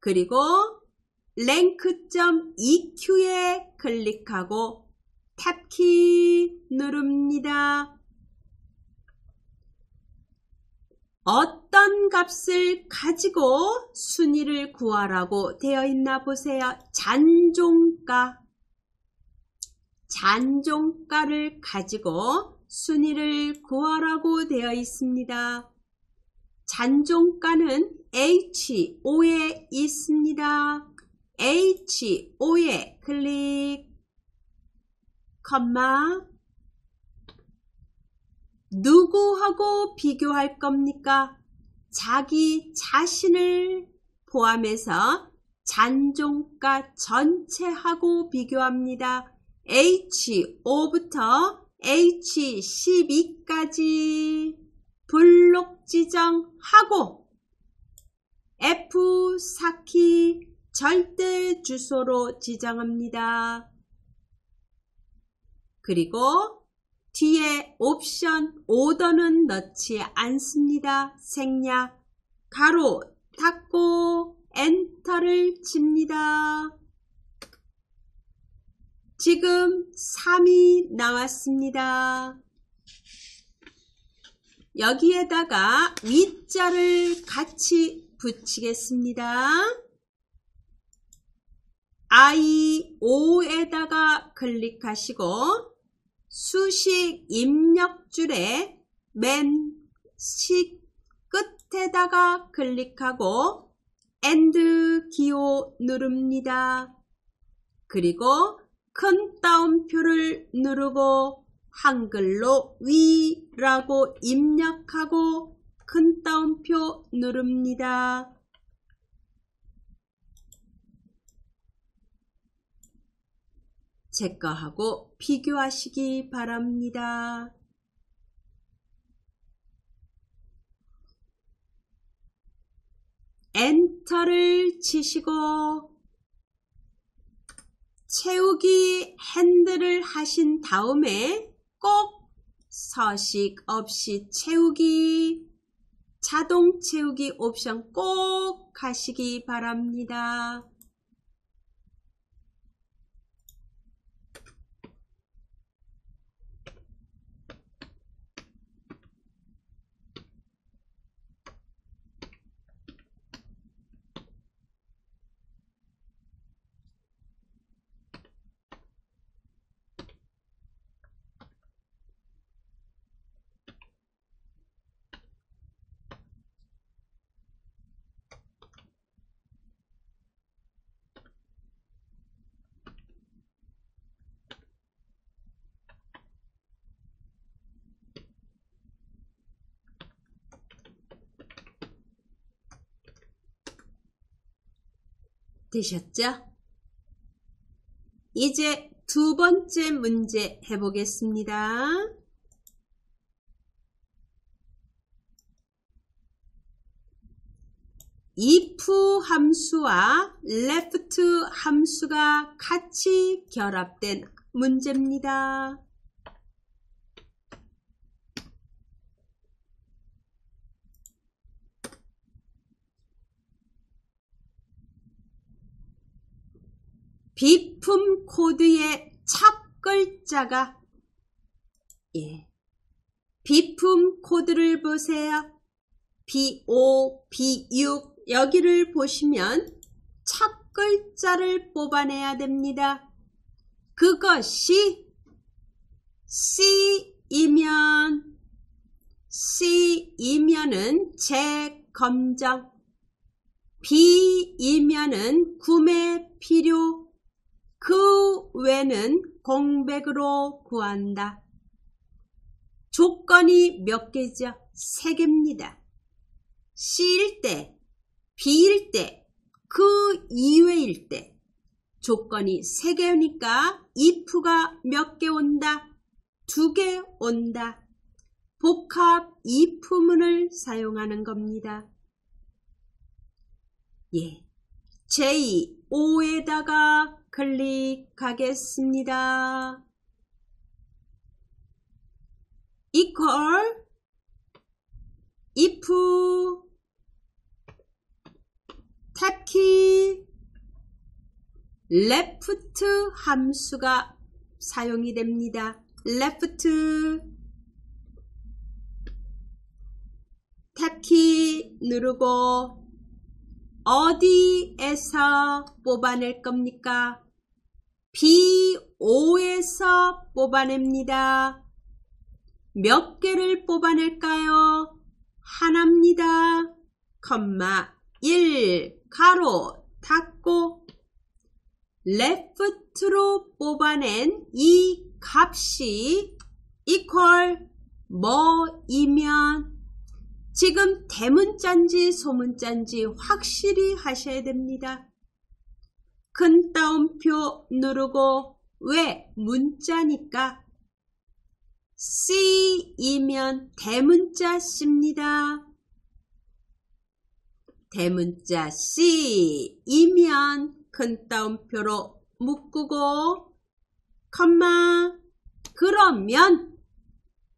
그리고 랭크.eq에 클릭하고 탭키 누릅니다. 어떤 값을 가지고 순위를 구하라고 되어 있나 보세요. 잔종가를 가지고 순위를 구하라고 되어 있습니다. 잔종가는 H5에 있습니다. H5에 클릭, 컴마. 누구하고 비교할 겁니까? 자기 자신을 포함해서 잔종가 전체하고 비교합니다. H5부터 H12까지 블록 지정하고 F4키 절대 주소로 지정합니다. 그리고 뒤에 옵션 오더는 넣지 않습니다. 생략, 가로 닫고 엔터를 칩니다. 지금 3이 나왔습니다. 여기에다가 위자를 같이 붙이겠습니다. I5에다가 클릭하시고 수식 입력줄에 맨 끝에다가 클릭하고 AND 기호 누릅니다. 그리고 큰 따옴표를 누르고 한글로 위라고 입력하고 큰 따옴표 누릅니다. 제 거하고 비교하시기 바랍니다. 엔터를 치시고 채우기 핸들을 하신 다음에 꼭 서식 없이 채우기, 자동 채우기 옵션 꼭 하시기 바랍니다. 되셨죠? 이제 두 번째 문제 해보겠습니다. if 함수와 left 함수가 같이 결합된 문제입니다. 비품 코드의 첫 글자가 비품 코드를 보세요. B5, B6 여기를 보시면 첫 글자를 뽑아내야 됩니다. 그것이 C이면은 재검정, B이면은 구매 필요, 그 외는 공백으로 구한다. 조건이 몇 개죠? 3개입니다. C일 때, B일 때, 그 이외일 때 조건이 3개니까 if가 몇 개 온다? 2개 온다. 복합 if문을 사용하는 겁니다. 예, j5에다가 클릭하겠습니다. equal if 탭키 left 함수가 사용이 됩니다. left 탭키 누르고 어디에서 뽑아낼 겁니까? B5에서 뽑아냅니다. 몇 개를 뽑아낼까요? 하나입니다. 컴마 1 가로 닫고 left로 뽑아낸 이 값이 equal 뭐이면 지금 대문자인지 소문자인지 확실히 하셔야 됩니다. 큰 따옴표 누르고 왜? 문자니까 C이면 대문자 C입니다. 대문자 C이면 큰 따옴표로 묶고 컴마 그러면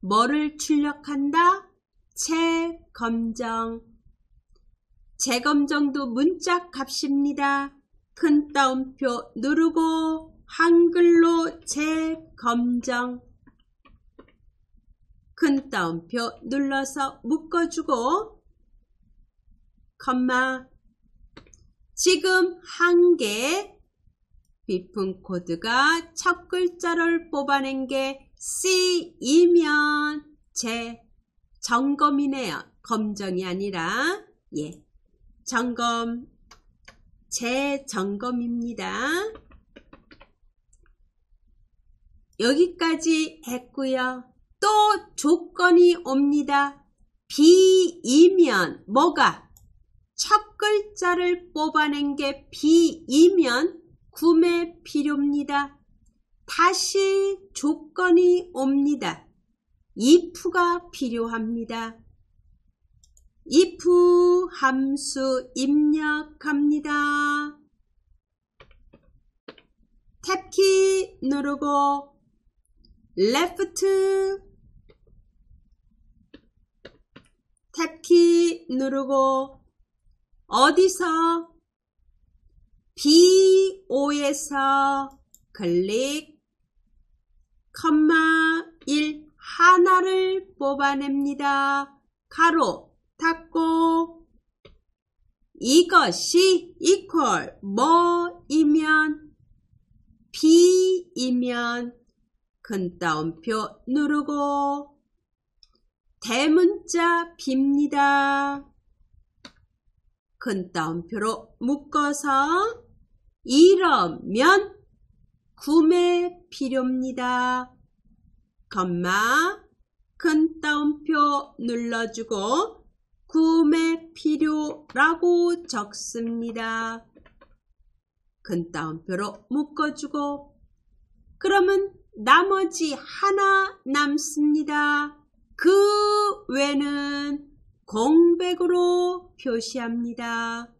뭐를 출력한다? 재검정. 재검정도 문자 값입니다. 큰 따옴표 누르고 한글로 재검정. 큰 따옴표 눌러서 묶어주고 컴마 지금 한 개 비품 코드가 첫 글자를 뽑아낸 게 C이면 점검이네요. 검정이 아니라 점검, 재점검입니다. 여기까지 했고요. 또 조건이 옵니다. B이면 뭐가? 첫 글자를 뽑아낸 게 B이면 구매 필요입니다. 다시 조건이 옵니다. if가 필요합니다. if 함수 입력합니다. 탭키 누르고 left 탭키 누르고 어디서? B5에서 클릭 컴마 1 하나를 뽑아냅니다. 가로 닫고 이것이 equal 뭐이면 B이면 큰 따옴표 누르고 대문자 B입니다. 큰 따옴표로 묶어서 이러면 구매 필요입니다. 컴마 큰 따옴표 눌러주고 구매 필요라고 적습니다. 큰 따옴표로 묶어주고 그러면 나머지 하나 남습니다. 그 외는 공백으로 표시합니다.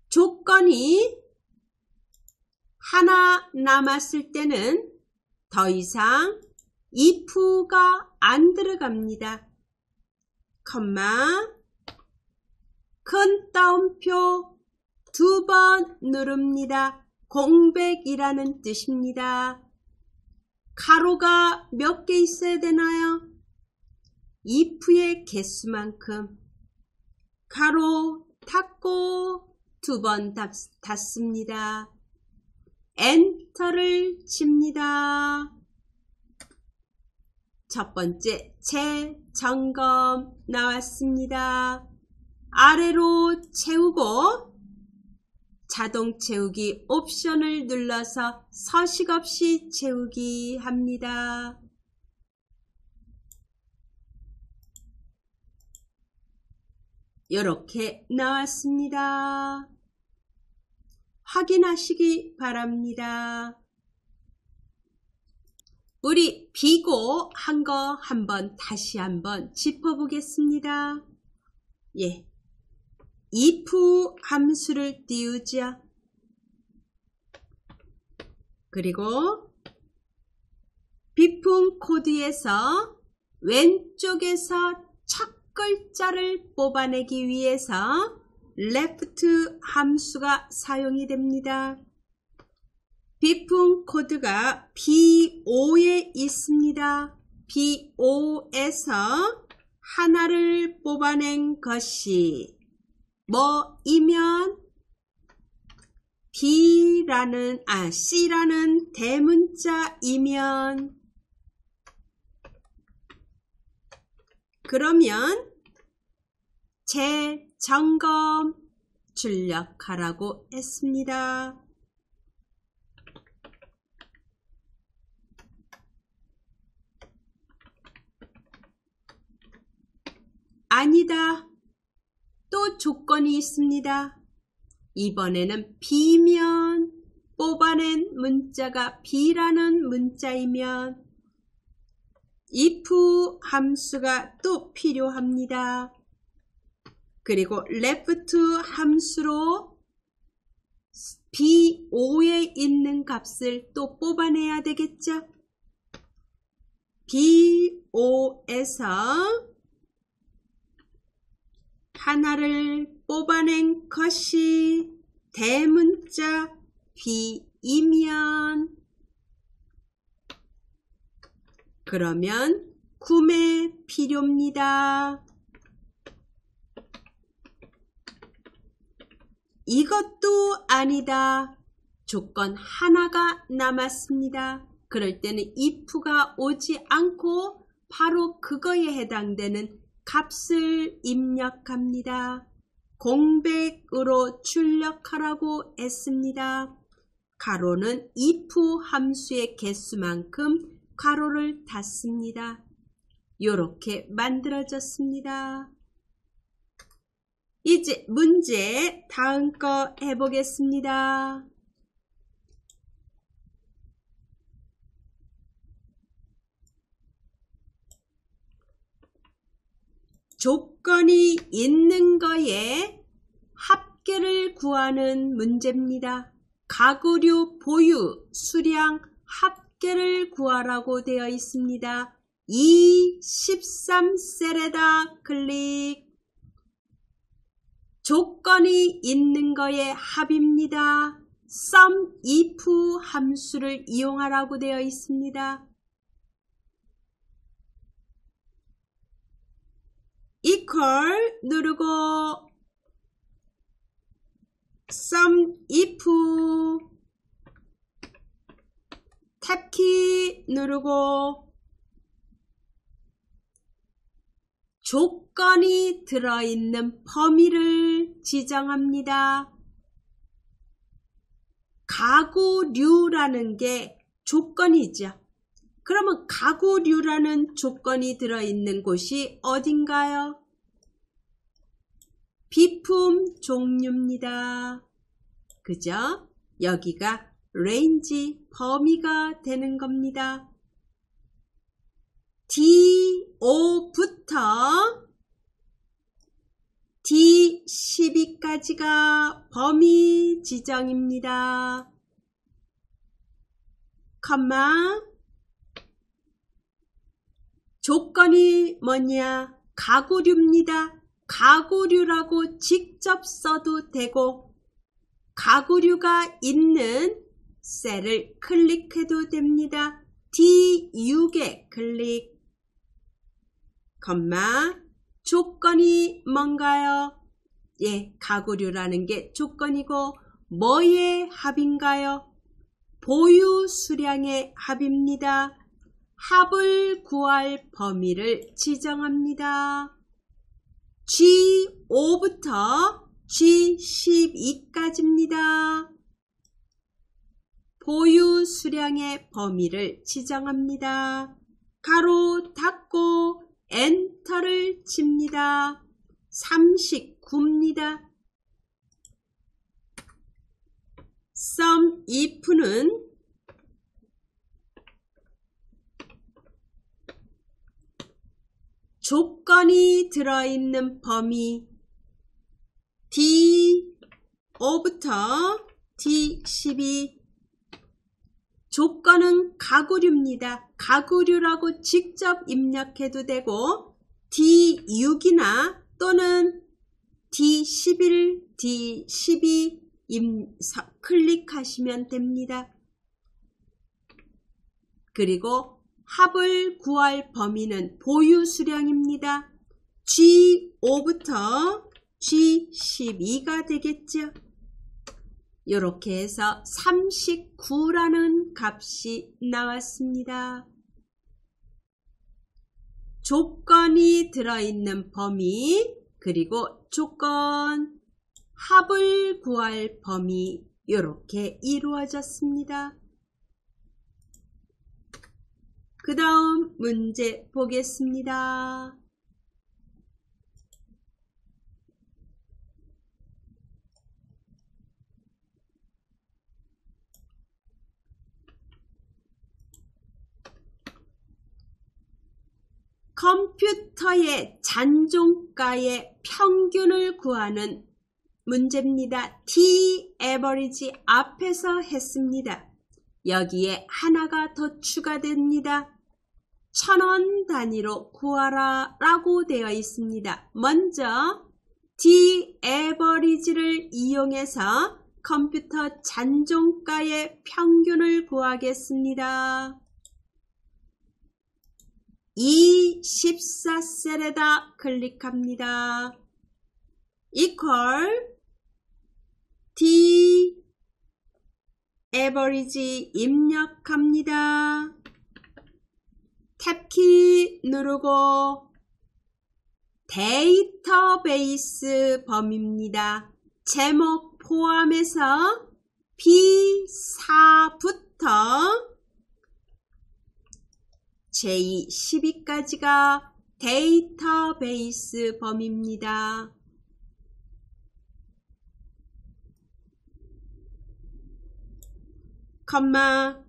조건이 하나 남았을 때는 더 이상 if가 안 들어갑니다. 컴마 큰 따옴표 2번 누릅니다. 공백이라는 뜻입니다. 가로가 몇 개 있어야 되나요? if의 개수만큼 가로 닫고 2번 닫습니다. 엔터를 칩니다. 첫 번째 재점검 나왔습니다. 아래로 채우고 자동 채우기 옵션을 눌러서 서식 없이 채우기 합니다. 이렇게 나왔습니다. 확인하시기 바랍니다. 우리 비고 한 거 한번 다시 한번 짚어보겠습니다. 예, if 함수를 띄우죠. 그리고 비품 코드에서 왼쪽에서 첫 글자를 뽑아내기 위해서 left 함수가 사용이 됩니다. 비품 코드가 B5에 있습니다. B5에서 하나를 뽑아낸 것이 뭐이면 C라는 대문자이면 그러면 재점검 출력하라고 했습니다. 아니다. 또 조건이 있습니다. 이번에는 B면 뽑아낸 문자가 B라는 문자이면 if 함수가 또 필요합니다. 그리고 left 함수로 B5에 있는 값을 또 뽑아내야 되겠죠. B5에서 하나를 뽑아낸 것이 대문자 B이면 그러면 구매 필요입니다. 이것도 아니다. 조건 하나가 남았습니다. 그럴 때는 if가 오지 않고 바로 그거에 해당되는 값을 입력합니다. 공백으로 출력하라고 했습니다. 가로는 if 함수의 개수만큼 가로를 닫습니다. 이렇게 만들어졌습니다. 이제 문제 다음 거 해보겠습니다. 조건이 있는 거에 합계를 구하는 문제입니다. 가구류 보유 수량 합계를 구하라고 되어 있습니다. 13셀에다 클릭. 조건이 있는 거에 합입니다. sum if 함수를 이용하라고 되어 있습니다. equal 누르고 sum if 탭키 누르고 조건이 들어있는 범위를 지정합니다. 가구류라는 게 조건이죠. 그러면 가구류라는 조건이 들어있는 곳이 어딘가요? 비품 종류입니다. 그죠? 여기가 레인지 범위가 되는 겁니다. D5부터 D12까지가 범위 지정입니다. 컴마 조건이 뭐냐? 가구류입니다. 가구류라고 직접 써도 되고 가구류가 있는 셀을 클릭해도 됩니다. D6에 클릭. 컴마 조건이 뭔가요? 예, 가구류라는 게 조건이고 뭐의 합인가요? 보유 수량의 합입니다. 합을 구할 범위를 지정합니다. G5부터 G12까지입니다. 보유 수량의 범위를 지정합니다. 가로 닫고 엔터를 칩니다. 39입니다. sum if는 조건이 들어있는 범위 D5부터 D12 조건은 가구류입니다. 가구류라고 직접 입력해도 되고 D6이나 또는 D11, D12 클릭하시면 됩니다. 그리고 합을 구할 범위는 보유 수량입니다. G5부터 G12가 되겠죠. 이렇게 해서 39라는 값이 나왔습니다. 조건이 들어있는 범위 그리고 조건 합을 구할 범위 이렇게 이루어졌습니다. 그 다음 문제 보겠습니다. 컴퓨터의 잔존가의 평균을 구하는 문제입니다. T-average 앞에서 했습니다. 여기에 하나가 더 추가됩니다. 1000원 단위로 구하라 라고 되어 있습니다. 먼저 T-average를 이용해서 컴퓨터 잔존가의 평균을 구하겠습니다. E14셀에다 클릭합니다. equal T-average 입력합니다. 탭키 누르고 데이터베이스 범위입니다. 제목 포함해서 B4부터 J12까지가 데이터베이스 범위입니다. 컴마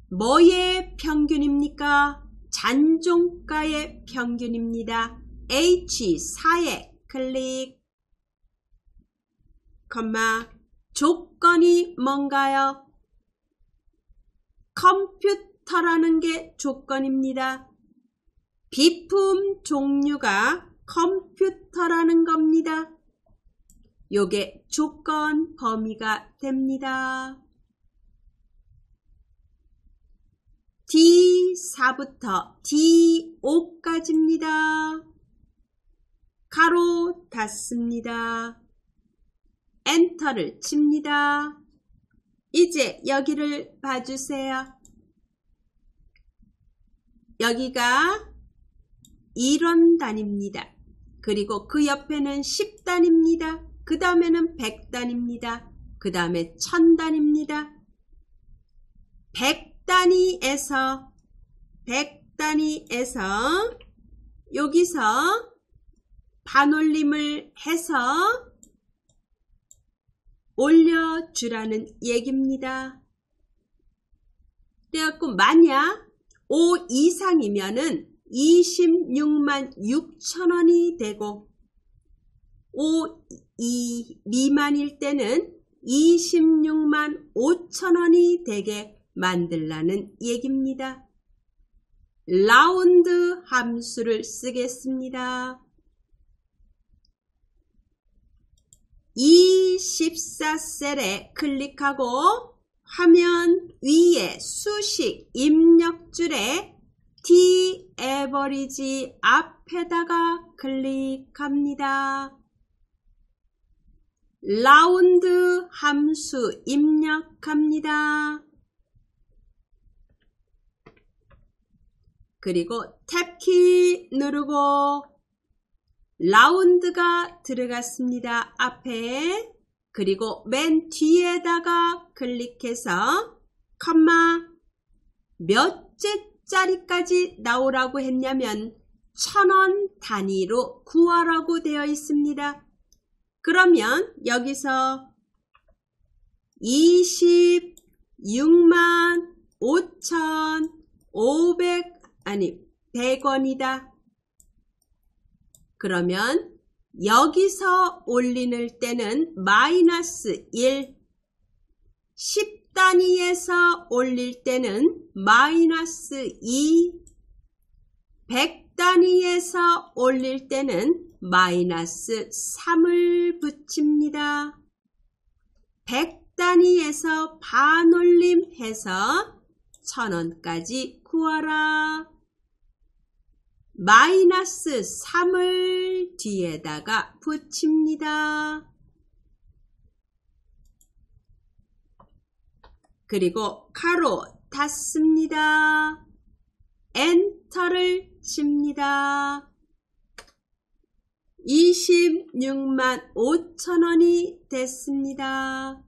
뭐의 평균입니까? 잔존가의 평균입니다. H4에 클릭 컴마 조건이 뭔가요? 컴퓨터라는 게 조건입니다. 비품 종류가 컴퓨터라는 겁니다. 요게 조건 범위가 됩니다. D4부터 D5까지입니다. 가로 닫습니다. 엔터를 칩니다. 이제 여기를 봐주세요. 여기가 1원단입니다. 그리고 그 옆에는 10단입니다. 그 다음에는 100단입니다. 그 다음에 1000단입니다. 100단위에서 여기서 반올림을 해서 올려주라는 얘기입니다. 그래갖고 만약 5 이상이면은 26만 6천원이 되고 5 미만일 때는 26만 5천원이 되게 만들라는 얘기입니다. 라운드 함수를 쓰겠습니다. 24셀에 클릭하고 화면 위에 수식 입력줄에 T-average 앞에다가 클릭합니다. 라운드 함수 입력합니다. 그리고 탭키 누르고 라운드가 들어갔습니다. 앞에. 그리고 맨 뒤에다가 클릭해서 컴마 몇째 짜리까지 나오라고 했냐면 1000원 단위로 구하라고 되어 있습니다. 그러면 여기서 26만 100원이다. 그러면 여기서 올리는 때는 마이너스 1, 10단위에서 올릴 때는 마이너스 2, 100단위에서 올릴 때는 마이너스 3을 붙입니다. 100단위에서 반올림해서 1000원까지 구하라. 마이너스 3을 뒤에다가 붙입니다. 그리고 가로 닫습니다. 엔터를 칩니다. 26만 5천원이 됐습니다.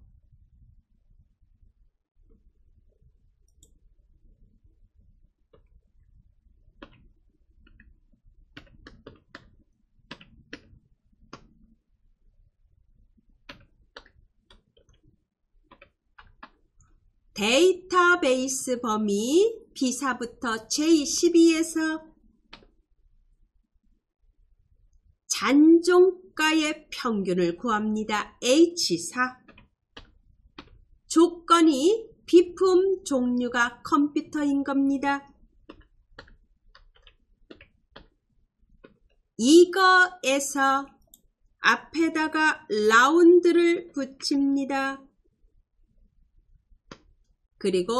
데이터베이스 범위 B4부터 J12에서 잔종가의 평균을 구합니다. H4. 조건이 비품 종류가 컴퓨터인 겁니다. 이거에서 앞에다가 라운드를 붙입니다. 그리고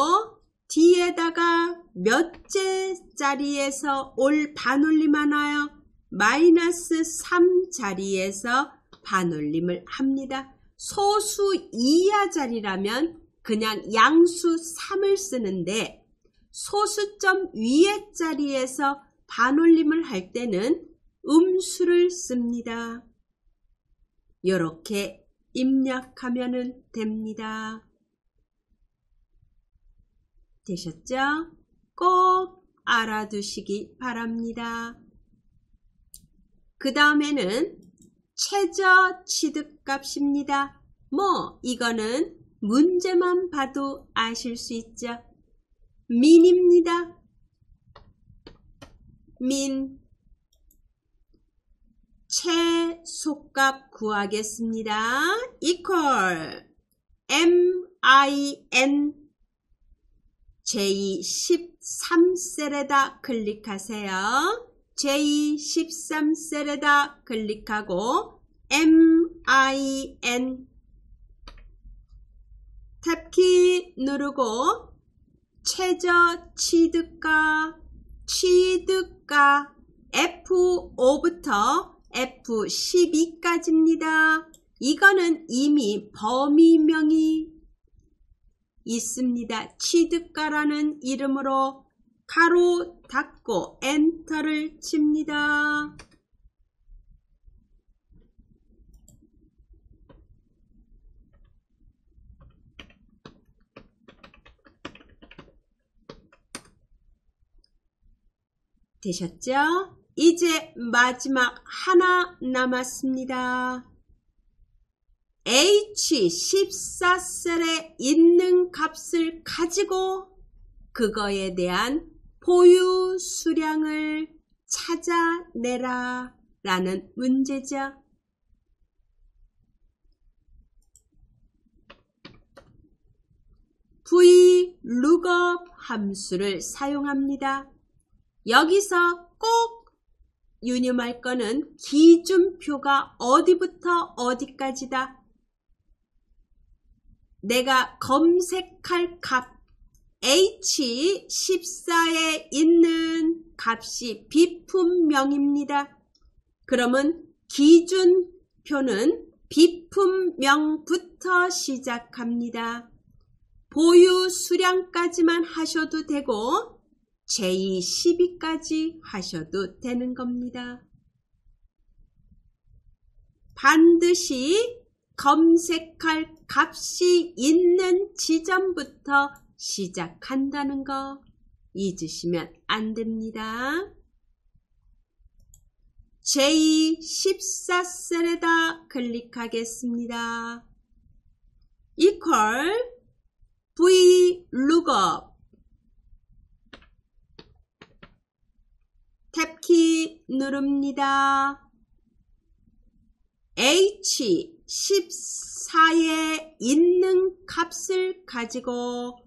뒤에다가 몇째 자리에서 반올림 하나요? 마이너스 3 자리에서 반올림을 합니다. 소수 이하 자리라면 그냥 양수 3을 쓰는데 소수점 위에 자리에서 반올림을 할 때는 음수를 씁니다. 이렇게 입력하면 됩니다. 되셨죠? 꼭 알아두시기 바랍니다. 그 다음에는 최저 취득값입니다. 이거는 문제만 봐도 아실 수 있죠. 민입니다. 민. 최소값 구하겠습니다. equal min J13셀에다 클릭하세요. J13셀에다 클릭하고 min 탭키 누르고 최저 취득가 F5부터 F12까지입니다. 이거는 이미 범위명이 있습니다. 취득가라는 이름으로 가로 닫고 엔터를 칩니다. 되셨죠? 이제 마지막 하나 남았습니다. H14셀에 있는 값을 가지고 그거에 대한 보유 수량을 찾아내라 라는 문제죠. VLOOKUP 함수를 사용합니다. 여기서 꼭 유념할 거는 기준표가 어디부터 어디까지다. 내가 검색할 값 H14에 있는 값이 비품명입니다. 그러면 기준표는 비품명부터 시작합니다. 보유 수량까지만 하셔도 되고 J12까지 하셔도 되는 겁니다. 반드시 검색할 값이 있는 지점부터 시작한다는 거 잊으시면 안 됩니다. J14셀에다 클릭하겠습니다. equal VLOOKUP 탭키 누릅니다. H14에 있는 값을 가지고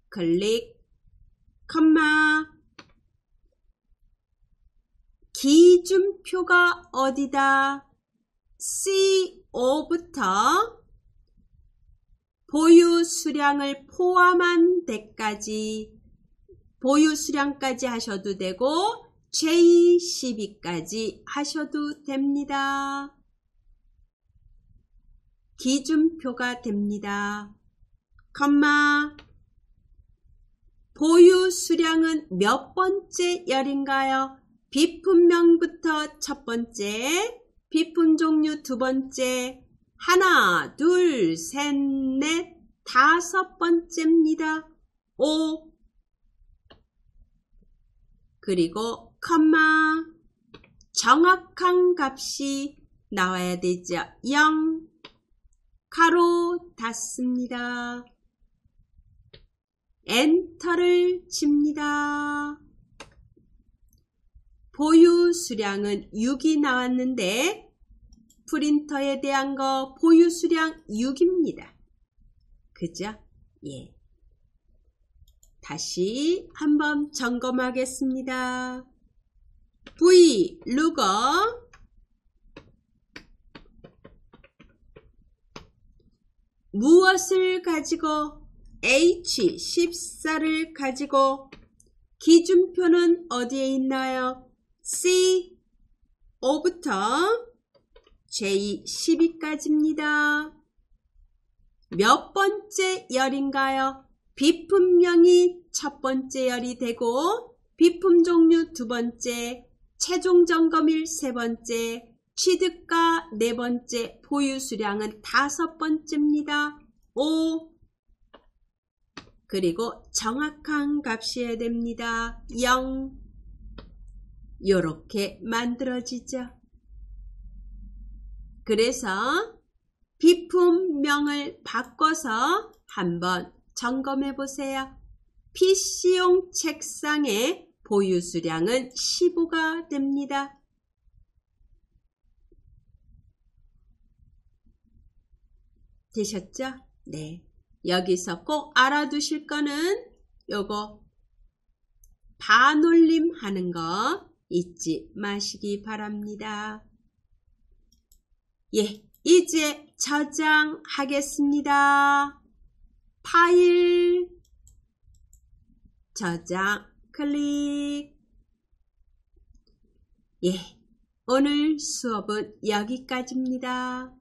클릭, 컴마, 기준표가 어디다? CO 부터 보유 수량을 포함한 데까지, 보유 수량까지 하셔도 되고 J12까지 하셔도 됩니다. 기준표가 됩니다. 컴마, 보유 수량은 몇 번째 열인가요? 비품명부터 첫 번째, 비품 종류 두 번째, 하나, 둘, 셋, 넷, 다섯 번째입니다. 5. 그리고 컴마, 정확한 값이 나와야 되죠. 0, 가로 닫습니다. 엔터를 칩니다. 보유 수량은 6이 나왔는데 프린터에 대한 거 보유 수량 6입니다. 그죠? 예. 다시 한번 점검하겠습니다. VLOOKUP 무엇을 가지고? H14를 가지고 기준표는 어디에 있나요? C5부터 J12까지입니다. 몇 번째 열인가요? 비품명이 첫 번째 열이 되고 비품 종류 두 번째, 최종 점검일 세 번째, 취득가 네 번째, 보유 수량은 다섯 번째입니다. 5. 그리고 정확한 값이어야 됩니다. 0. 이렇게 만들어지죠. 그래서 비품명을 바꿔서 한번 점검해 보세요. PC용 책상의 보유 수량은 15가 됩니다. 되셨죠? 네. 여기서 꼭 알아두실 거는 요거 반올림 하는 거 잊지 마시기 바랍니다. 예, 이제 저장하겠습니다. 파일, 저장, 클릭. 예, 오늘 수업은 여기까지입니다.